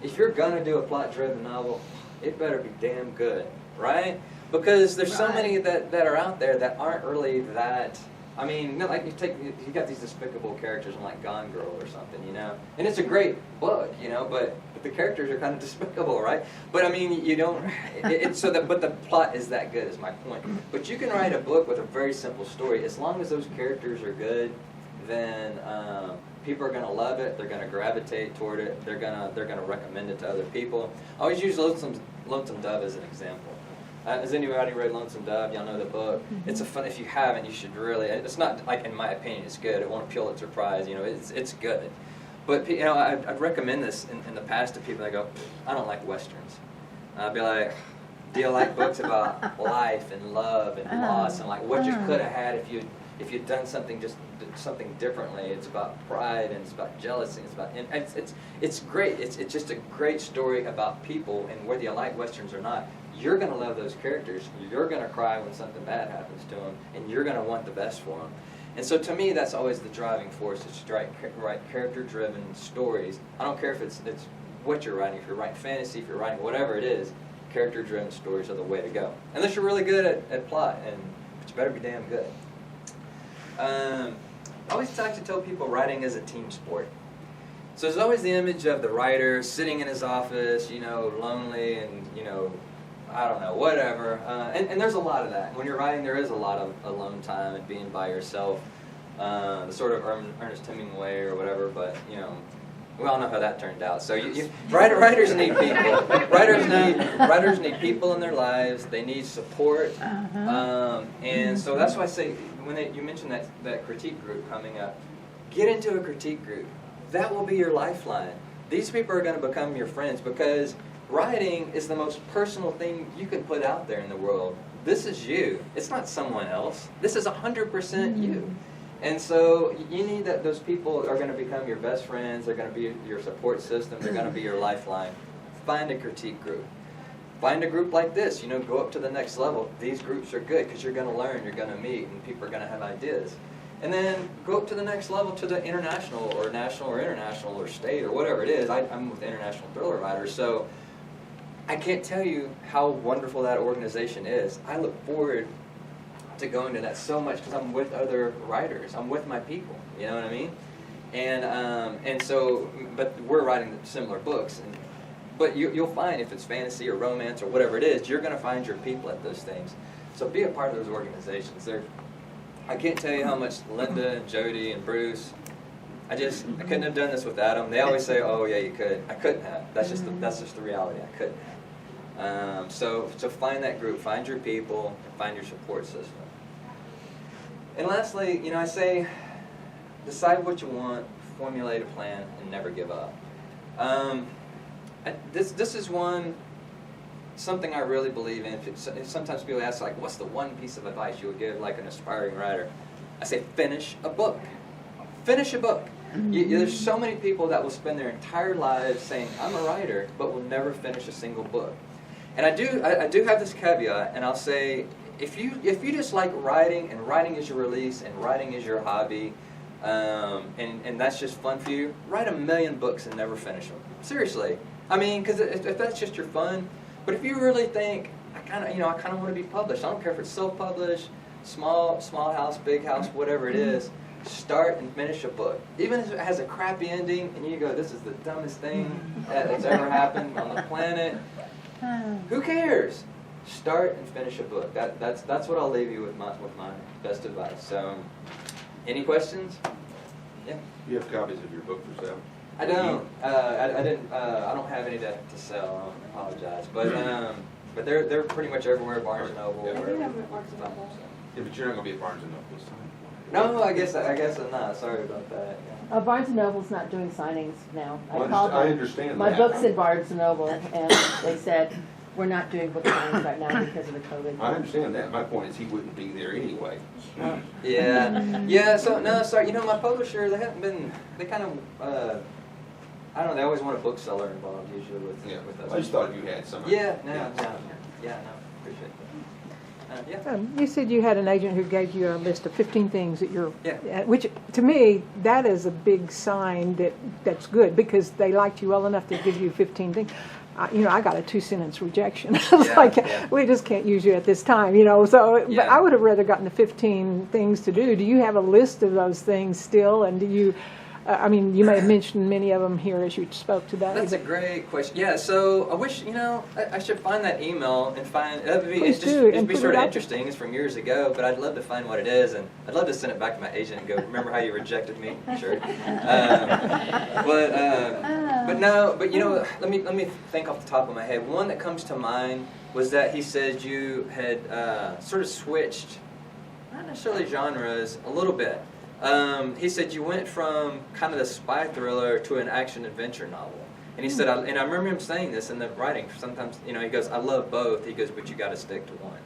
Speaker 6: If you're going to do a plot-driven novel, it better be damn good, right? Because there's so many that are out there that aren't really that. I mean, like you got these despicable characters in like Gone Girl or something, and it's a great book, but the characters are kind of despicable, right? But I mean, you don't. But the plot is that good, is my point. But you can write a book with a very simple story, as long as those characters are good, then people are going to love it. They're going to gravitate toward it. They're going to recommend it to other people. I always use Lonesome Dove as an example. Has anybody read Lonesome Dove? Y'all know the book. It's a fun. If you haven't, you should really. It's not like, in my opinion, it's good. It won't appeal at surprise. It's good. But I'd recommend this in the past to people that go, "I don't like westerns." I'd be like, "Do you like books about life and love and loss and like what you could have had if you'd done something differently?" It's about pride, and it's about jealousy. It's great. It's just a great story about people, and whether you like westerns or not, you're going to love those characters. You're going to cry when something bad happens to them, and you're going to want the best for them. And so to me, that's always the driving force, is to write character-driven stories. I don't care if it's what you're writing. If you're writing fantasy, if you're writing whatever it is, character-driven stories are the way to go. Unless you're really good at plot, and you better be damn good. I always like to tell people writing is a team sport. So there's always the image of the writer sitting in his office, you know, lonely and, you know, I don't know, whatever. And there's a lot of that. When you're writing, there is a lot of alone time and being by yourself. The sort of Ernest Hemingway or whatever, but, you know, we all know how that turned out. So writers need people. Writers need people in their lives. They need support. And so that's why I say, when you mentioned that critique group coming up, get into a critique group. That will be your lifeline. These people are going to become your friends because writing is the most personal thing you can put out there in the world. This is you. It's not someone else. This is 100% you. And so you need that those people are going to become your best friends. They're going to be your support system. They're going to be your lifeline. Find a critique group. Find a group like this. You know, go up to the next level. These groups are good because you're going to learn, you're going to meet, and people are going to have ideas. And then go up to the next level to the international or national or international or state or whatever it is. I'm with International Thriller Writers, so I can't tell you how wonderful that organization is. I look forward to going to that so much because I'm with other writers. I'm with my people. You know what I mean? And so, but we're writing similar books. But you'll find if it's fantasy or romance or whatever it is, you're going to find your people at those things. So be a part of those organizations. I can't tell you how much Linda and Jody and Bruce. I couldn't have done this without them. They always say, "Oh yeah, you could." I couldn't have. That's just the reality. I couldn't have. So find that group, find your people, and find your support system. And lastly, you know, I say, decide what you want, formulate a plan, and never give up. This is something I really believe in. Sometimes people ask, like, what's the one piece of advice you would give, like, an aspiring writer? I say, finish a book. Finish a book. There's so many people that will spend their entire lives saying, I'm a writer, but will never finish a single book. And I do have this caveat, and I'll say, if you just like writing, and writing is your release, and writing is your hobby, and that's just fun for you, write 1,000,000 books and never finish them. Seriously. I mean, because if that's just your fun. But if you really think, I kind of want to be published. I don't care if it's self-published, small house, big house, whatever it is. Start and finish a book. Even if it has a crappy ending, and you go, this is the dumbest thing that's ever happened on the planet. Who cares? Start and finish a book. That's what I'll leave you with my best advice. So, any questions? Yeah.
Speaker 7: You have copies of your book for sale?
Speaker 6: I don't. I didn't. I don't have any to sell. I apologize, but they're pretty much everywhere. Barnes and Noble.
Speaker 7: Yeah.
Speaker 6: Wherever.
Speaker 7: Yeah, but you're not going to be at Barnes and Noble this time.
Speaker 6: No, I guess I'm not. Sorry about that. Yeah.
Speaker 3: Barnes and Noble's not doing signings now.
Speaker 7: Well, I understand
Speaker 3: my
Speaker 7: that.
Speaker 3: book's in Barnes and Noble, and they said, we're not doing book signings right now because of the COVID.
Speaker 7: I understand that. My point is he wouldn't be there anyway.
Speaker 6: Yeah. So no, sorry. You know, my publisher, they haven't been. They kind of. I don't know. They always want a bookseller involved usually with us.
Speaker 7: I just thought you had some.
Speaker 6: Yeah. No. Appreciate that.
Speaker 8: You said you had an agent who gave you a list of 15 things that you're,
Speaker 6: Yeah.
Speaker 8: which to me, that is a big sign that's good because they liked you well enough to give you 15 things. I got a 2-sentence rejection. I was we just can't use you at this time, so, but I would have rather gotten the 15 things to do. Do you have a list of those things still? And do you, you may have mentioned many of them here as you spoke today.
Speaker 6: That's a great question. Yeah, so I wish, I should find that email and find, it'd be sort of interesting. It's from years ago, but I'd love to find what it is, and I'd love to send it back to my agent and go, remember how you rejected me? Sure. Let me think off the top of my head. One that comes to mind was that he said you had sort of switched, not necessarily genres, a little bit. He said you went from kind of the spy thriller to an action-adventure novel. And he said, and I remember him saying this in the writing, sometimes, he goes, I love both. He goes, but you got to stick to one.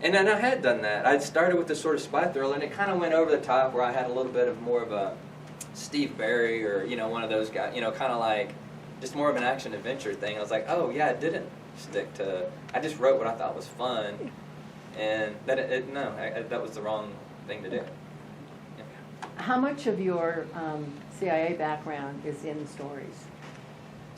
Speaker 6: And then I had done that. I'd started with this sort of spy thriller, and it kind of went over the top where I had a little bit of more of a Steve Barry or, one of those guys, kind of like just more of an action-adventure thing. I was like, oh, yeah, I didn't stick to, I just wrote what I thought was fun. And that was the wrong thing to do.
Speaker 3: How much of your CIA background is in the stories?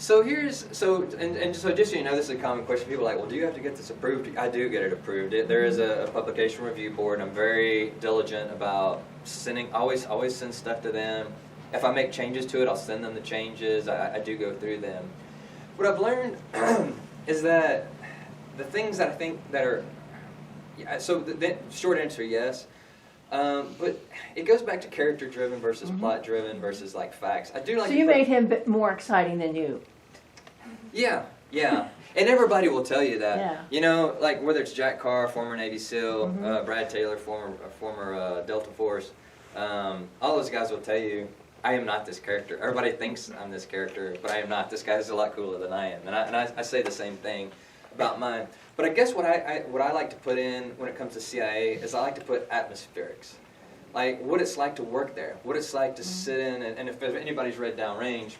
Speaker 6: So so just so you know, this is a common question. People are like, well, do you have to get this approved? I do get it approved. There is a publication review board, and I'm very diligent about always send stuff to them. If I make changes to it, I'll send them the changes. I do go through them. What I've learned is that the things that I think that are, so the short answer, yes. But it goes back to character-driven versus plot-driven versus like facts. I do like.
Speaker 3: So you made him more exciting than you.
Speaker 6: Yeah, and everybody will tell you that.
Speaker 3: Yeah.
Speaker 6: You know, like whether it's Jack Carr, former Navy SEAL, Brad Taylor, former Delta Force, all those guys will tell you, I am not this character. Everybody thinks I'm this character, but I am not. This guy's a lot cooler than I am, and I say the same thing about mine. But I guess what I like to put in when it comes to CIA is I like to put atmospherics. Like what it's like to work there, what it's like to sit in, and if anybody's read Downrange,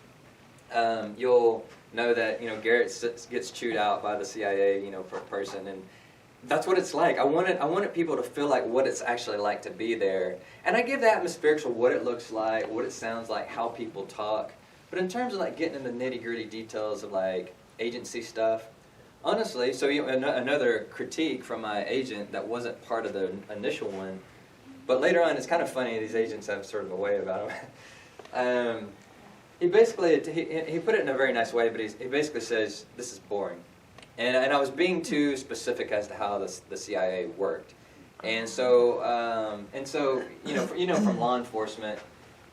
Speaker 6: you'll know that, you know, Garrett gets chewed out by the CIA, you know, person, and that's what it's like. I wanted people to feel like what it's actually like to be there, and I give the atmospherics of what it looks like, what it sounds like, how people talk. But in terms of like getting into the nitty-gritty details of like agency stuff, honestly, so you know, another critique from my agent that wasn't part of the initial one, but later on, it's kind of funny. These agents have sort of a way about them. He basically he put it in a very nice way, but he basically says this is boring, and I was being too specific as to how the CIA worked, and so you know from law enforcement.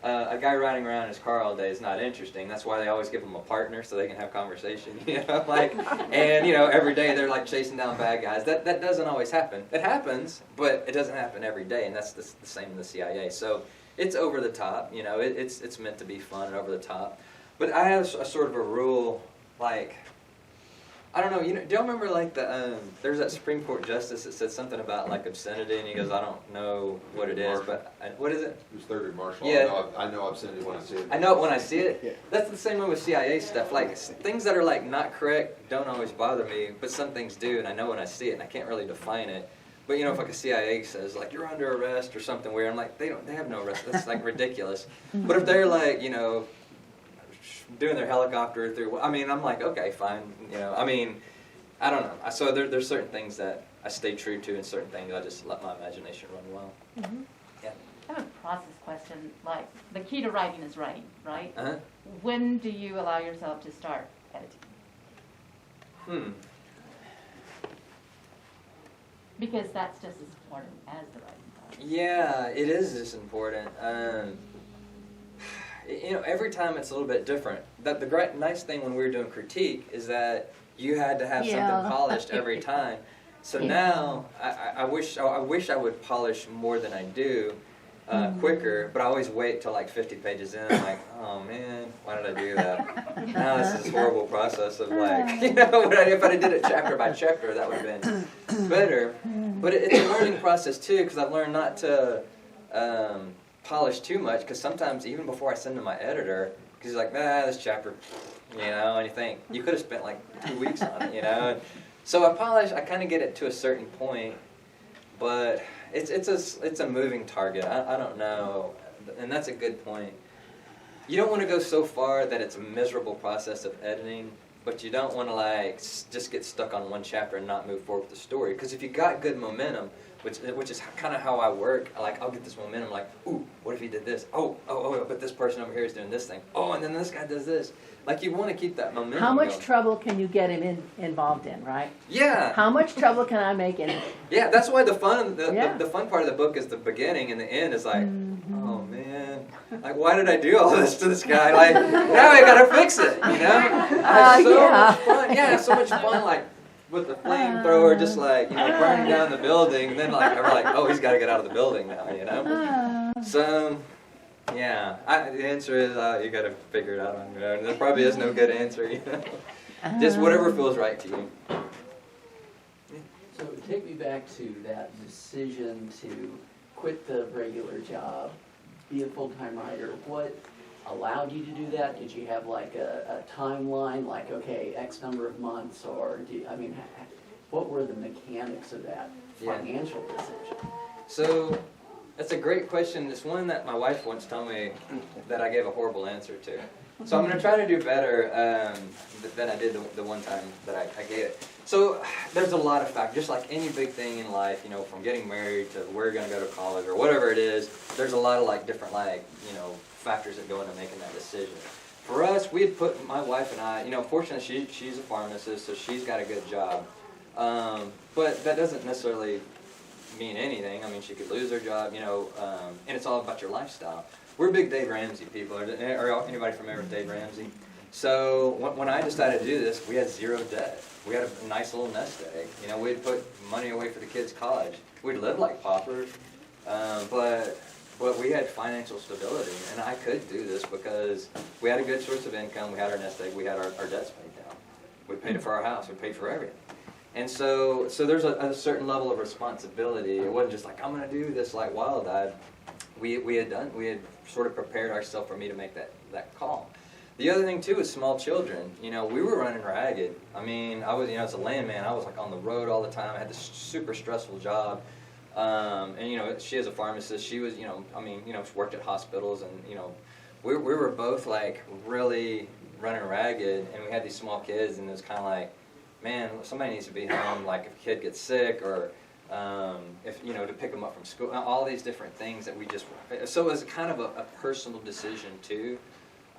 Speaker 6: A guy riding around in his car all day is not interesting. That's why they always give him a partner so they can have conversation. You know, like, and you know, every day they're like chasing down bad guys. That doesn't always happen. It happens, but it doesn't happen every day, and that's the same in the CIA. So it's over the top. You know, it's meant to be fun and over the top. But I have a sort of a rule, like, I don't know. You know, do y'all remember like there was that Supreme Court justice that said something about like obscenity, and he goes, I don't know what it is, but what is it?
Speaker 7: It was third degree martial law.
Speaker 6: Yeah.
Speaker 7: I know I've seen it when I see it.
Speaker 6: I know it when I see it.
Speaker 2: Yeah.
Speaker 6: That's the same way with CIA stuff. Like things that are like not correct don't always bother me, but some things do, and I know when I see it, and I can't really define it. But you know, if like a CIA says like you're under arrest or something weird, I'm like they have no arrest. That's like ridiculous. But if they're like, you know, doing their helicopter through, I mean, I'm like, okay, fine. You know, I mean, I don't know. So there's certain things that I stay true to, and certain things I just let my imagination run wild. Yeah.
Speaker 9: I have a process question. Like, the key to writing is writing, right?
Speaker 6: Uh-huh.
Speaker 9: When do you allow yourself to start editing? Because that's just as important as the writing part.
Speaker 6: Yeah, it is just important. You know, every time it's a little bit different. That the great nice thing when we were doing critique is that you had to have something polished every time. So now I wish I would polish more than I do quicker, but I always wait till like 50 pages in. I'm like, oh man, why did I do that? Now this is horrible process of like, you know, if I did it chapter by chapter, that would have been better. But it's a learning process too, because I've learned not to polish too much, because sometimes even before I send to my editor, because he's like, this chapter, you know, and you think, you could have spent like 2 weeks on it, you know. And so I kind of get it to a certain point, but it's a moving target. I don't know, and that's a good point. You don't want to go so far that it's a miserable process of editing, but you don't want to like just get stuck on one chapter and not move forward with the story, because if you got good momentum, which is kind of how I work. Like, I'll get this momentum, like, ooh, what if he did this? Oh, but this person over here is doing this thing. Oh, and then this guy does this. Like, you want to keep that momentum
Speaker 3: How much
Speaker 6: going.
Speaker 3: trouble can you get him involved in, right?
Speaker 6: Yeah.
Speaker 3: How much trouble can I make in?
Speaker 6: Yeah, that's why the fun part of the book is the beginning, and the end is like, oh man, like, why did I do all this to this guy? Like, now I gotta fix it, you know? I have so much fun. Yeah, so much fun, like, with the flamethrower, just like, you know, burning down the building, and then like, we're like, oh, he's got to get out of the building now, you know? So, yeah, the answer is you got to figure it out on your own. There probably is no good answer, you know? Just whatever feels right to you.
Speaker 10: So take me back to that decision to quit the regular job, be a full-time writer. What allowed you to do that? Did you have like a timeline, like, okay, X number of months, or what were the mechanics of that financial decision?
Speaker 6: So that's a great question. It's one that my wife once told me that I gave a horrible answer to. So I'm going to try to do better than I did the one time that I gave it. So there's a lot of factors, just like any big thing in life, you know, from getting married to where you're going to go to college or whatever it is, there's a lot of like different like, you know, factors that go into making that decision. For us, we had put, my wife and I, you know, fortunately she's a pharmacist, so she's got a good job. But that doesn't necessarily mean anything. I mean, she could lose her job, you know, and it's all about your lifestyle. We're big Dave Ramsey people. Are anybody familiar with Dave Ramsey? So when I decided to do this, we had zero debt. We had a nice little nest egg. You know, we'd put money away for the kids' college. We'd live like paupers, but we had financial stability, and I could do this because we had a good source of income. We had our nest egg. We had our debts paid down. We paid it for our house. We paid for everything. And so there's a certain level of responsibility. It wasn't just like, I'm going to do this like wild-eyed. We had sort of prepared ourselves for me to make that call. The other thing too is small children. You know, we were running ragged. I mean, I was, you know, as a landman, I was like on the road all the time. I had this super stressful job. And you know, she is a pharmacist. She was, you know, I mean, you know, she worked at hospitals, and you know, we were both like really running ragged, and we had these small kids, and it was kind of like, man, somebody needs to be home. Like if a kid gets sick, or if, you know, to pick them up from school, all these different things that we just, so it was kind of a personal decision too,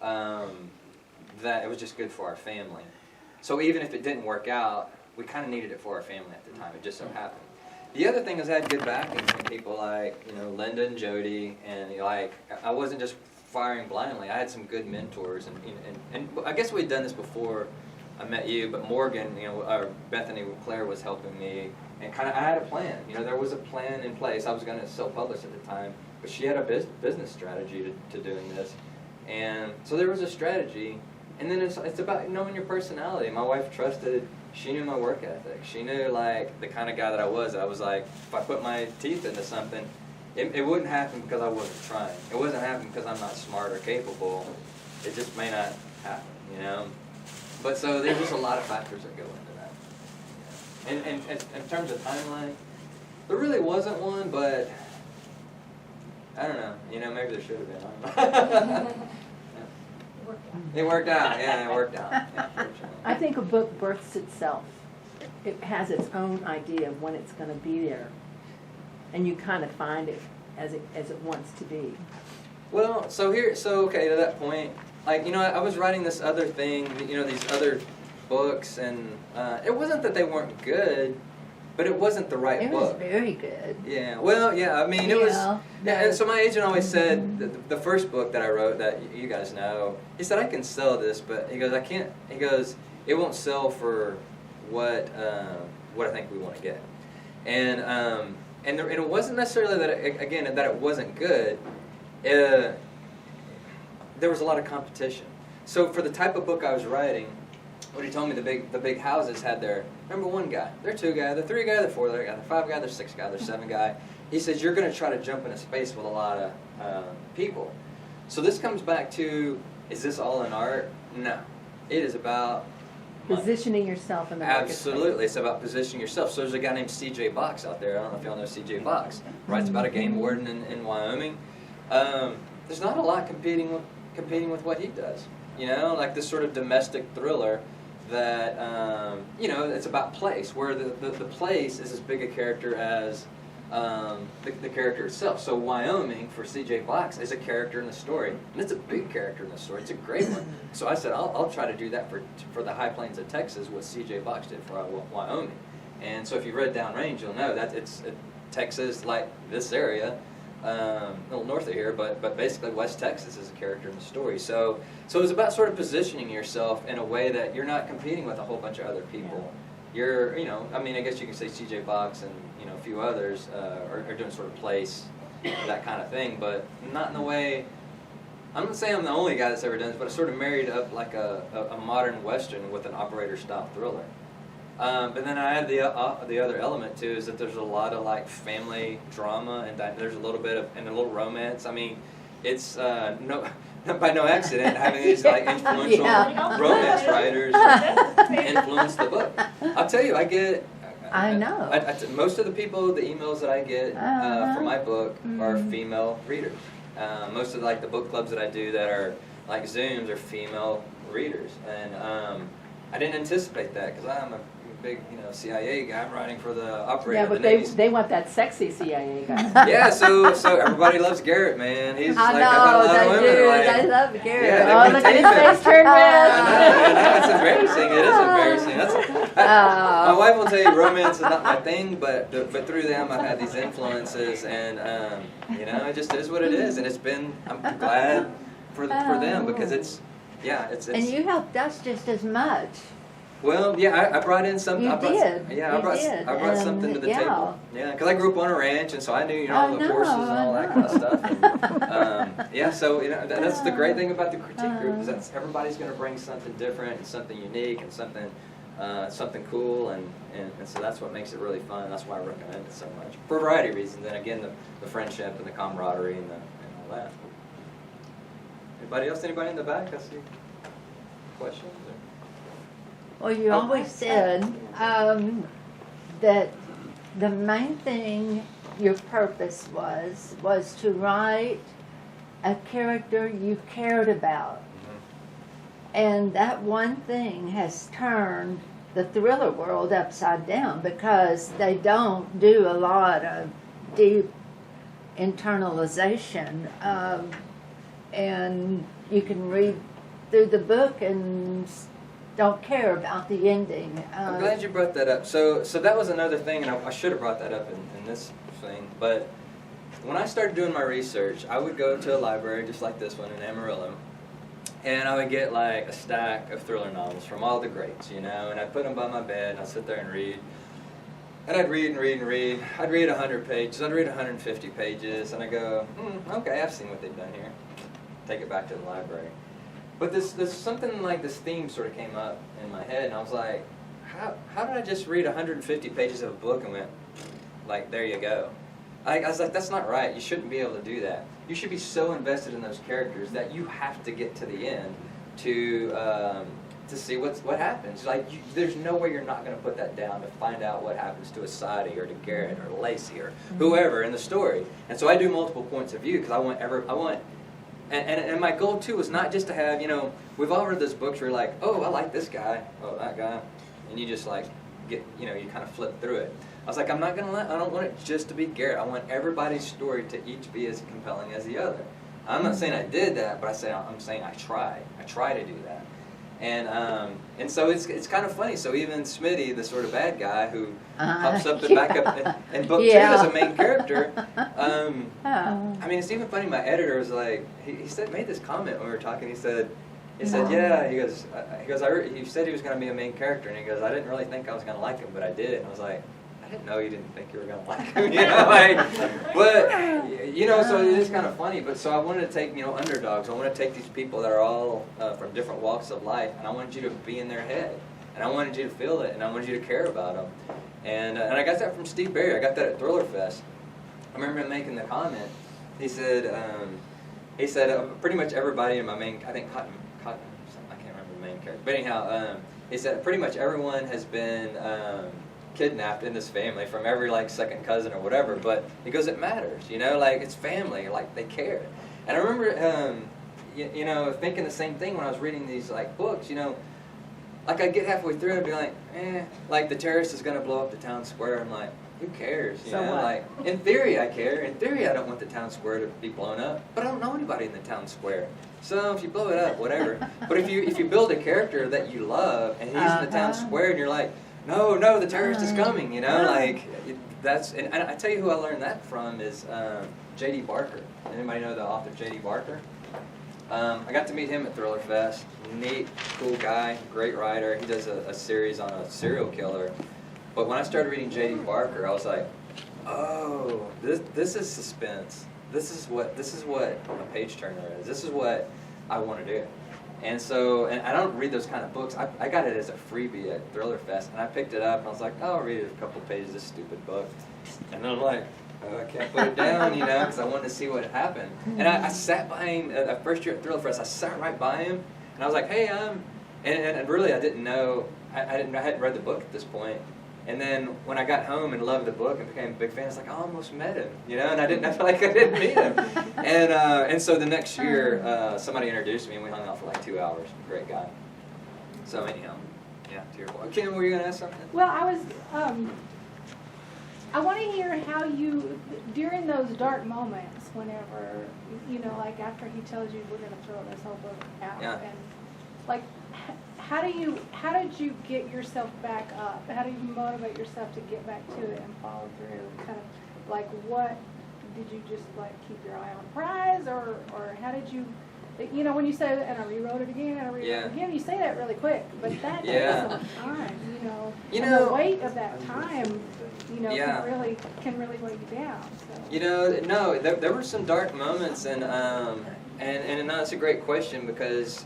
Speaker 6: that it was just good for our family. So even if it didn't work out, we kind of needed it for our family at the time. It just so happened. The other thing is I had good backing from people like, you know, Linda and Jody, and like, I wasn't just firing blindly. I had some good mentors, and I guess we'd done this before I met you, but Morgan, you know, Bethany Claire was helping me, and kind of I had a plan. You know, there was a plan in place. I was going to self-publish at the time, but she had a business strategy to doing this, and so there was a strategy. And then it's about knowing your personality. My wife trusted. She knew my work ethic. She knew like the kind of guy that I was. I was like, if I put my teeth into something, it wouldn't happen because I wasn't trying. It wasn't happening because I'm not smart or capable. It just may not happen, you know. But so there's just a lot of factors that go into that. And in terms of timeline, there really wasn't one, but I don't know. You know, maybe there should have been. I don't know. It worked out. Yeah, it worked out. Yeah,
Speaker 3: I think a book births itself. It has its own idea of when it's going to be there, and you kind of find it as it wants to be.
Speaker 6: Well, so okay, to that point, like, you know, I was writing this other thing, you know, these other books, and it wasn't that they weren't good, but it wasn't the right book.
Speaker 5: It was very good.
Speaker 6: Yeah, well, yeah, I mean, it was, yeah, and so my agent always said, the first book that I wrote that you guys know, he said, I can sell this, but he goes, I can't, he goes, it won't sell for what I think we want to get. And it wasn't necessarily that, that it wasn't good. There was a lot of competition. So for the type of book I was writing, what he told me, the big houses had their number one guy, their two guy, their three guy, their four guy, their five guy, their six guy, their seven guy. He says you're going to try to jump in a space with a lot of people. So this comes back to, is this all an art? No, it is about
Speaker 3: Positioning yourself in the marketplace.
Speaker 6: Absolutely, it's about positioning yourself. So there's a guy named C.J. Box out there. I don't know if y'all know C.J. Box. Writes about a game warden in Wyoming. There's not a lot competing with what he does. You know, like this sort of domestic thriller that you know, it's about place, where the place is as big a character as the character itself. So Wyoming, for C.J. Box, is a character in the story, and it's a big character in the story. It's a great one. So I said, I'll try to do that for the high plains of Texas, what C.J. Box did for Wyoming. And so if you read Downrange, you'll know that it's Texas, like this area, a little north of here, but basically West Texas is a character in the story. So it was about sort of positioning yourself in a way that you're not competing with a whole bunch of other people. Yeah. You're, you know, I mean, I guess you can say C.J. Box and, you know, a few others are doing sort of place, that kind of thing, but not in the way, I'm not saying I'm the only guy that's ever done this, but I sort of married up like a modern Western with an operator-style thriller. But then I had the other element too, is that there's a lot of like family drama, and there's a little bit of, and a little romance. I mean, it's by no accident having these like influential romance writers influence the book. I'll tell you, I know. Most of the people, the emails that I get for my book are female readers. Most of like the book clubs that I do that are like Zooms are female readers, and I didn't anticipate that because I'm a big, CIA guy. I'm writing for the operator
Speaker 3: Yeah,
Speaker 6: of the
Speaker 3: but
Speaker 6: Navy.
Speaker 3: they want that sexy CIA guy.
Speaker 6: Yeah, so everybody loves Garrett, man. He's
Speaker 5: I
Speaker 6: like, I've got a
Speaker 5: know,
Speaker 6: lot of
Speaker 5: they
Speaker 6: women
Speaker 5: do,
Speaker 6: like,
Speaker 5: they love Gary.
Speaker 6: Yeah, they
Speaker 3: Oh,
Speaker 6: want
Speaker 3: look
Speaker 6: to
Speaker 3: at
Speaker 6: tape
Speaker 3: his
Speaker 6: it.
Speaker 3: face turn red.
Speaker 6: I know, it's embarrassing. It is embarrassing. My wife will tell you romance is not my thing, but through them I've had these influences, and it just is what it is, and I'm glad for them because it's.
Speaker 5: And you helped us just as much.
Speaker 6: Well, yeah, I brought in something.
Speaker 5: You did.
Speaker 6: Yeah,
Speaker 5: You did.
Speaker 6: I brought something to the
Speaker 5: Yeah.
Speaker 6: table. Yeah, because I grew up on a ranch, and so I knew,
Speaker 5: I
Speaker 6: the
Speaker 5: know,
Speaker 6: horses and all
Speaker 5: I
Speaker 6: that kind of stuff. And, so that's the great thing about the critique group is that everybody's going to bring something different and something unique and something cool, and so that's what makes it really fun. That's why I recommend it so much for a variety of reasons. And again, the friendship and the camaraderie and all that. Anybody else? Anybody in the back? I see questions.
Speaker 5: Well, you always said that the main thing your purpose was to write a character you cared about. And that one thing has turned the thriller world upside down because they don't do a lot of deep internalization. And you can read through the book and don't care about the ending.
Speaker 6: I'm glad you brought that up. So that was another thing, and I should have brought that up in this thing. But when I started doing my research, I would go to a library just like this one in Amarillo, and I would get like a stack of thriller novels from all the greats, and I'd put them by my bed, and I'd sit there and read. And I'd read and read and read. I'd read 100 pages. I'd read 150 pages, and I go, okay, I've seen what they've done here. Take it back to the library. But this something like this theme sort of came up in my head, and I was like, how did I just read 150 pages of a book and went, like, there you go? I was like, that's not right. You shouldn't be able to do that. You should be so invested in those characters that you have to get to the end to see what happens. Like, there's no way you're not going to put that down to find out what happens to Asadi or to Garrett or Lacey or whoever in the story. And so I do multiple points of view because I want. And my goal, too, is not just to have, we've all read those books where you're like, oh, I like this guy, oh, that guy, and you just, like, you kind of flip through it. I was like, I don't want it just to be Garrett. I want everybody's story to each be as compelling as the other. I'm not saying I did that, but I'm saying I try. I try to do that. And so it's kind of funny. So even Smitty, the sort of bad guy who pops up and back up in book 2 as a main character. I mean, it's even funny. My editor was like, he made this comment when we were talking. He said, yeah. He goes, he said he was going to be a main character, and he goes, I didn't really think I was going to like him, but I did. And I was like, I didn't know you didn't think you were going to like him, but so it is kind of funny. But so I wanted to take, underdogs. I want to take these people that are all from different walks of life, and I wanted you to be in their head, and I wanted you to feel it, and I wanted you to care about them. And I got that from Steve Berry. I got that at Thriller Fest. I remember him making the comment. He said pretty much everybody in my main, I think Cotton, I can't remember the main character, but anyhow, he said pretty much everyone has been kidnapped in this family from every second cousin or whatever, but he goes, it matters, it's family, they care. And I remember thinking the same thing when I was reading these books, I'd get halfway through and I'd be like the terrorist is gonna blow up the town square. I'm like, who cares?
Speaker 3: So what?
Speaker 6: In theory I care. In theory I don't want the town square to be blown up, but I don't know anybody in the town square. So if you blow it up, whatever. But if you build a character that you love and he's in the town square and you're like, no, the terrorist is coming, that's, and I tell you who I learned that from is J.D. Barker. Anybody know the author J.D. Barker? I got to meet him at Thriller Fest. Neat, cool guy, great writer. He does a series on a serial killer. But when I started reading J.D. Barker, I was like, oh, this is suspense. This is what a page turner is. This is what I want to do. And so, and I don't read those kind of books. I got it as a freebie at Thriller Fest, and I picked it up, and I was like, oh, I'll read a couple pages of this stupid book. And then I'm like, oh, I can't put it down, because I wanted to see what happened. And I sat by him, that first year at Thriller Fest, I sat right by him, and I was like, hey, and really I didn't know, I hadn't read the book at this point. And then when I got home and loved the book and became a big fan, it's like I almost met him, you know, and I feel like I didn't meet him. And so the next year, somebody introduced me and we hung out for like 2 hours. Great guy. So anyhow, yeah, to your point. Kim, were you going to ask something?
Speaker 11: Well, I want to hear how you, during those dark moments, whenever, you know, like after he tells you we're going to throw this whole book out,
Speaker 6: Yeah.
Speaker 11: and like, how did you get yourself back up? How do you motivate yourself to get back to it and follow through? Kind of like, what did you just like keep your eye on the prize, or how did you? You know, when you say, and I rewrote it again, and I rewrote it again, you say that really quick, but that takes some time, you know. The weight of that time, you know, can really weigh you down. So.
Speaker 6: You know, no, there were some dark moments, and that's a great question because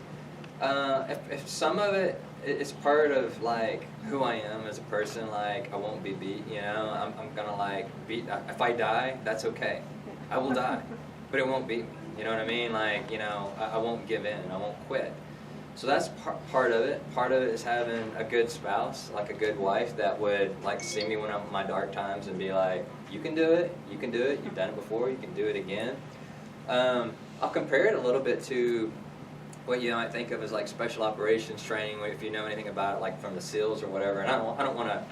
Speaker 6: if some of it is part of like who I am as a person, like I won't be beat, you know, I'm gonna like beat. If I die, that's okay. I will die, but it won't beat me. You know what I mean? Like, you know, I won't give in. I won't quit. So that's part of it. Part of it is having a good spouse, like a good wife that would like see me when I'm in my dark times and be like, you can do it. You can do it. You've done it before. You can do it again. I'll compare it a little bit to what you might think of as like special operations training, if you know anything about it, like from the SEALs or whatever. And I don't want to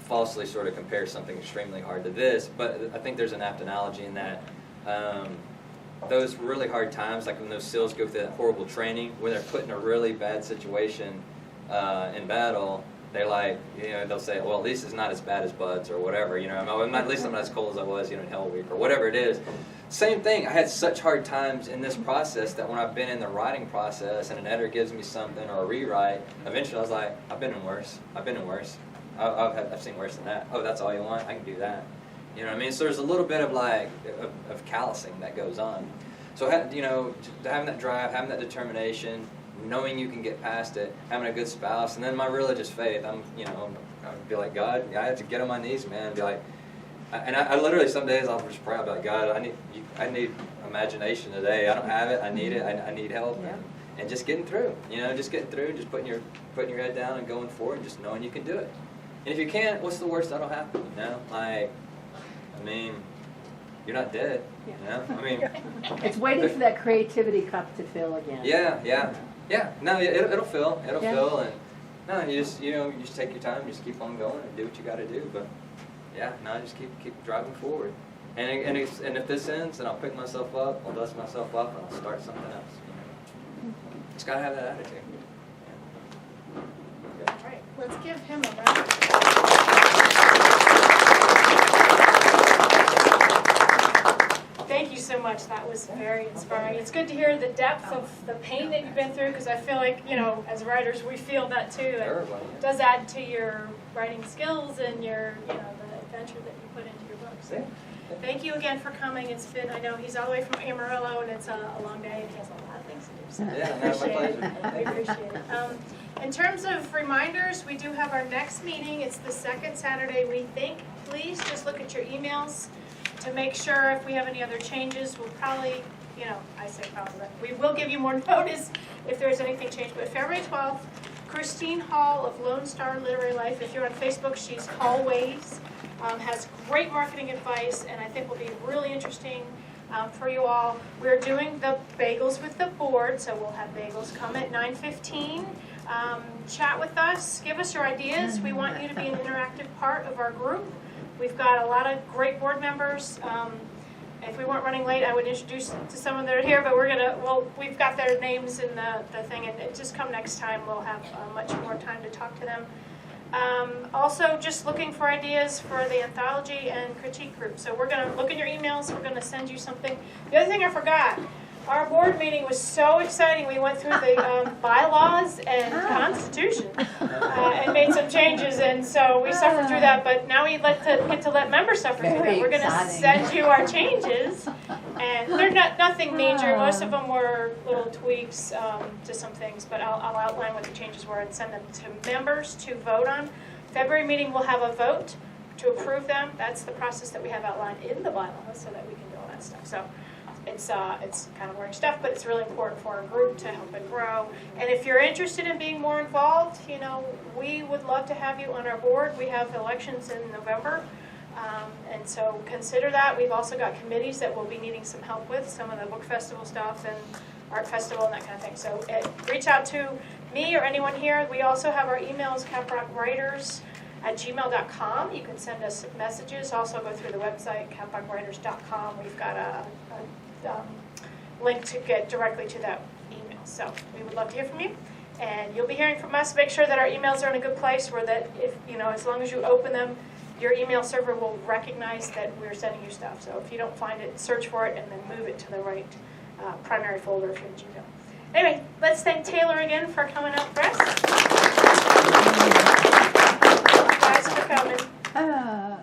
Speaker 6: falsely sort of compare something extremely hard to this, but I think there's an apt analogy in that. Those really hard times, like when those SEALs go through that horrible training, when they're put in a really bad situation in battle, they're like, you know, they'll say, well, at least it's not as bad as Bud's or whatever, you know, at least I'm not as cold as I was, you know, in Hell Week or whatever it is. Same thing, I had such hard times in this process that when I've been in the writing process and an editor gives me something or a rewrite, eventually I was like, I've been in worse. I've seen worse than that. Oh, that's all you want? I can do that. You know what I mean? So there's a little bit of like of callousing that goes on. So you know, having that drive, having that determination, knowing you can get past it, having a good spouse, and then my religious faith. I'd be like, God, I have to get on my knees, man. And be like, I literally some days I'll just pray. I'll be like, God, I need imagination today. I don't have it. I need it. I need help.
Speaker 3: Yeah.
Speaker 6: And just getting through. You know, just getting through, just putting your head down and going forward, and just knowing you can do it. And if you can't, what's the worst that'll happen? You know, like. I mean, you're not dead, you know? I mean...
Speaker 3: It's waiting for that creativity cup to fill again.
Speaker 6: Yeah. No, it'll fill, and... No, you just take your time, just keep on going and do what you got to do, but... Yeah, no, just keep driving forward. And if this ends, then I'll pick myself up, I'll dust myself up, and I'll start something else, you know? Just got to have that attitude.
Speaker 1: All right, let's give him a round. Thank you so much. That was very inspiring. It's good to hear the depth of the pain that you've been through, because I feel like, you know, as writers, we feel that too. It does add to your writing skills and your, you know, the adventure that you put into your book. So thank you again for coming. It's been, I know he's all the way from Amarillo, and it's a long day, and he has a lot of things to do. So
Speaker 6: Yeah, no, my pleasure.
Speaker 1: I appreciate it. In terms of reminders, we do have our next meeting. It's the second Saturday, we think. Please just look at your emails to make sure if we have any other changes. We'll probably, you know, I say probably, but we will give you more notice if there's anything changed. But February 12th, Christine Hall of Lone Star Literary Life. If you're on Facebook, she's Hallways. Has great marketing advice, and I think will be really interesting for you all. We're doing the Bagels with the Board, so we'll have bagels come at 9:15. Chat with us, give us your ideas. We want you to be an interactive part of our group. We've got a lot of great board members. If we weren't running late, I would introduce to someone that are here, but we've got their names in the thing, and just come next time. We'll have much more time to talk to them. Also, just looking for ideas for the anthology and critique group. So we're going to look in your emails. We're going to send you something. The other thing I forgot, our board meeting was so exciting. We went through the bylaws and constitution and made some changes, and so we suffered through that. But now we get to let members suffer through that. We're going to send you our changes, and they're nothing major. Most of them were little tweaks to some things, but I'll outline what the changes were and send them to members to vote on. February meeting we'll have a vote to approve them. That's the process that we have outlined in the bylaws, so that we can do all that stuff. So. It's kind of boring stuff, but it's really important for our group to help it grow. And if you're interested in being more involved, you know, we would love to have you on our board. We have elections in November, and so consider that. We've also got committees that we'll be needing some help with, some of the book festival stuff and art festival and that kind of thing. So reach out to me or anyone here. We also have our emails, caprockWriters@gmail.com. You can send us messages. Also go through the website, caprockwriters.com. We've got a link to get directly to that email. So we would love to hear from you. And you'll be hearing from us. Make sure that our emails are in a good place where that, if you know, as long as you open them, your email server will recognize that we're sending you stuff. So if you don't find it, search for it and then move it to the right primary folder if you're in Gmail. Anyway, let's thank Taylor again for coming out for us. Thanks for coming.